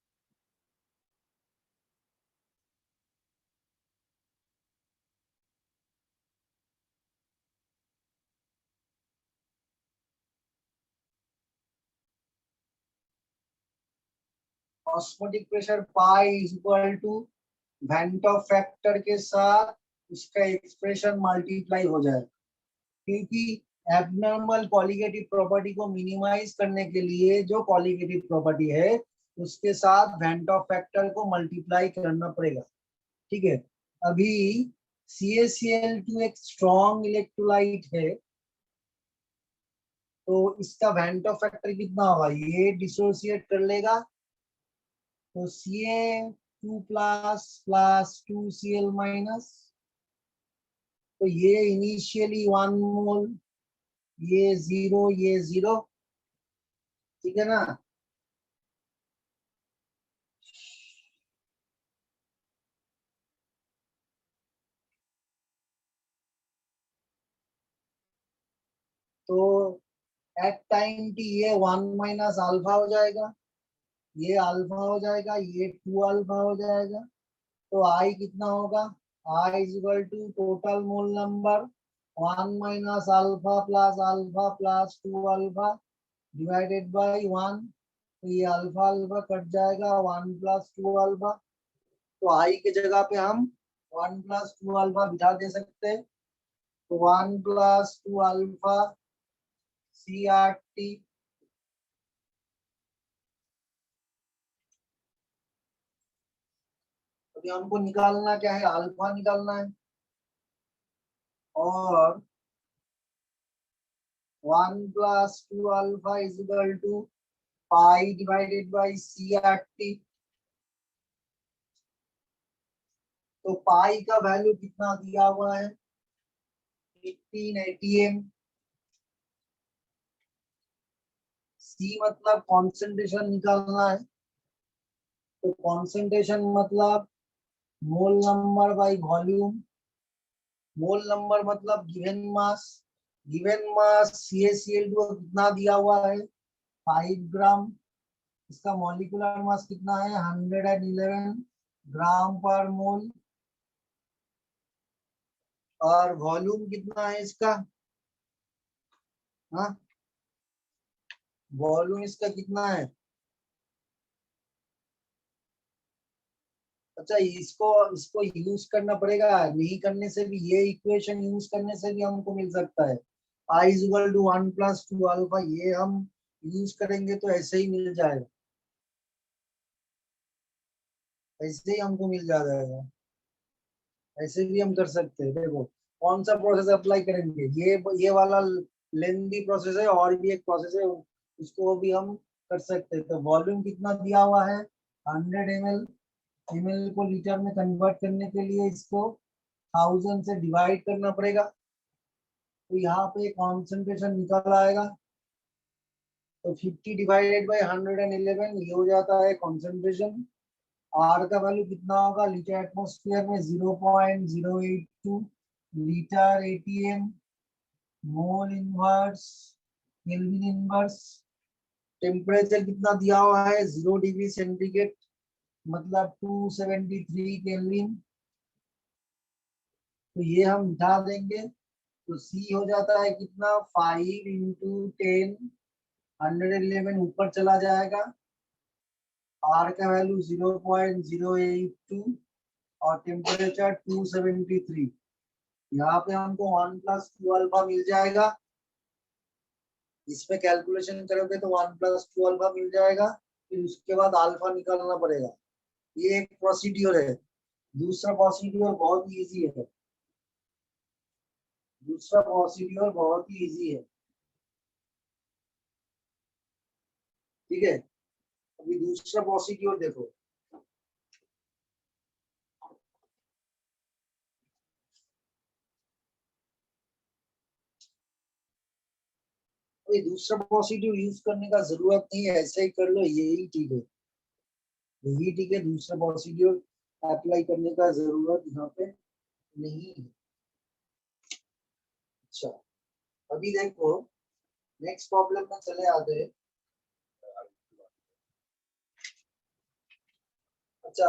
osmotic pressure pi is equal to van't Hoff factor के साथ उसका एक्सप्रेशन मल्टीप्लाई हो जाएगा, क्योंकि एबनॉर्मल कॉलिगेटिव प्रॉपर्टी को मिनिमाइज करने के लिए जो कॉलिगेटिव प्रॉपर्टी है उसके साथ वेंट ऑफ फैक्टर को मल्टीप्लाई करना पड़ेगा। ठीक है, अभी CaCl2 एक स्ट्रॉन्ग इलेक्ट्रोलाइट है, तो इसका वेंट ऑफ फैक्टर कितना होगा? ये डिसोसिएट कर लेगा, तो Ca2 plus plus 2Cl minus, तो ये इनिशियली 1 मोल, ये 0, ये 0। ठीक है ना, तो एट टाइम टी ये 1 माइनस अल्फा हो जाएगा, ये अल्फा हो जाएगा, ये 2 अल्फा हो जाएगा। तो आई कितना होगा, i is equal to total mole number 1 minus alpha plus 2 alpha divided by 1। तो ये अल्फा अल्फा कट जाएगा, 1 प्लस 2 अल्फा। तो आई के जगह पे हम 1 प्लस 2 अल्फा बिठा दे सकते हैं। तो 1 plus 2 alpha C R T. अभी हमको निकालना क्या है, अल्फा निकालना है। और 1 plus 2 alpha is equal to pi divided by C R T. तो पाई का वैल्यू कितना दिया हुआ है, 15 atm। सी मतलब कॉन्सेंट्रेशन निकालना है। तो कॉन्सेंट्रेशन मतलब mole number by volume. Mole number मतलब given mass. Given mass CaCl2 कितना दिया हुआ है, 5 ग्राम। इसका मॉलिक्यूलर मास कितना है, 111 ग्राम पर मोल। और वॉल्यूम कितना है इसका, हाँ वॉल्यूम इसका कितना है। अच्छा इसको इसको यूज करना पड़ेगा, नहीं करने से भी ये इक्वेशन यूज करने से भी हमको मिल सकता है। I is equal to 1 plus 2 alpha, ये हम यूज करेंगे तो ऐसे ही मिल जाएगा, ऐसे ही हमको मिल जाएगा। ऐसे भी हम कर सकते हैं। देखो कौन सा प्रोसेस अप्लाई करेंगे, ये वाला लेंदी प्रोसेस है, और भी एक प्रोसेस है उसको भी हम कर सकते हैं। तो वॉल्यूम कितना दिया हुआ है, 100 ml। ml को लीटर में कन्वर्ट करने के लिए इसको 1000 से डिवाइड करना पड़ेगा। तो यहाँ पे कॉन्सेंट्रेशन निकल आएगा। तो 50 डिवाइडेड बाई 111 ये हो जाता है कॉन्सेंट्रेशन। आर का वैल्यू कितना होगा, लीटर एटमॉस्फेयर में 0.082 litre ATM. Mole inverse, kelvin inverse. Temperature कितना दिया हुआ है, 0 डिग्री सेंटीग्रेड मतलब 273 केल्विन। तो ये हम मिटा देंगे। तो सी हो जाता है कितना, 5 इंटू 10 111 ऊपर चला जाएगा। आर का वैल्यू 0.082 और टेम्परेचर 273। यहाँ पे हमको 1 प्लस 2 अल्फा मिल जाएगा। इसमें कैलकुलेशन करोगे तो 1 प्लस 2 अल्फा मिल जाएगा। फिर उसके बाद अल्फा निकालना पड़ेगा। ये एक प्रोसीड्यूर है। दूसरा प्रोसीड्यूर बहुत ही इजी है। दूसरा प्रोसीड्यूर बहुत ही इजी है, ठीक है। अभी दूसरा प्रोसीड्यूर देखो। अभी दूसरा प्रोसीड्यूर यूज करने का जरूरत नहीं है, ऐसे ही कर लो, यही ठीक है। यही ठीक है, दूसरा प्रोसीड्यूर अप्लाई करने का जरूरत यहाँ पे नहीं है। अच्छा अभी देखो नेक्स्ट प्रॉब्लम में चले आते हैं। अच्छा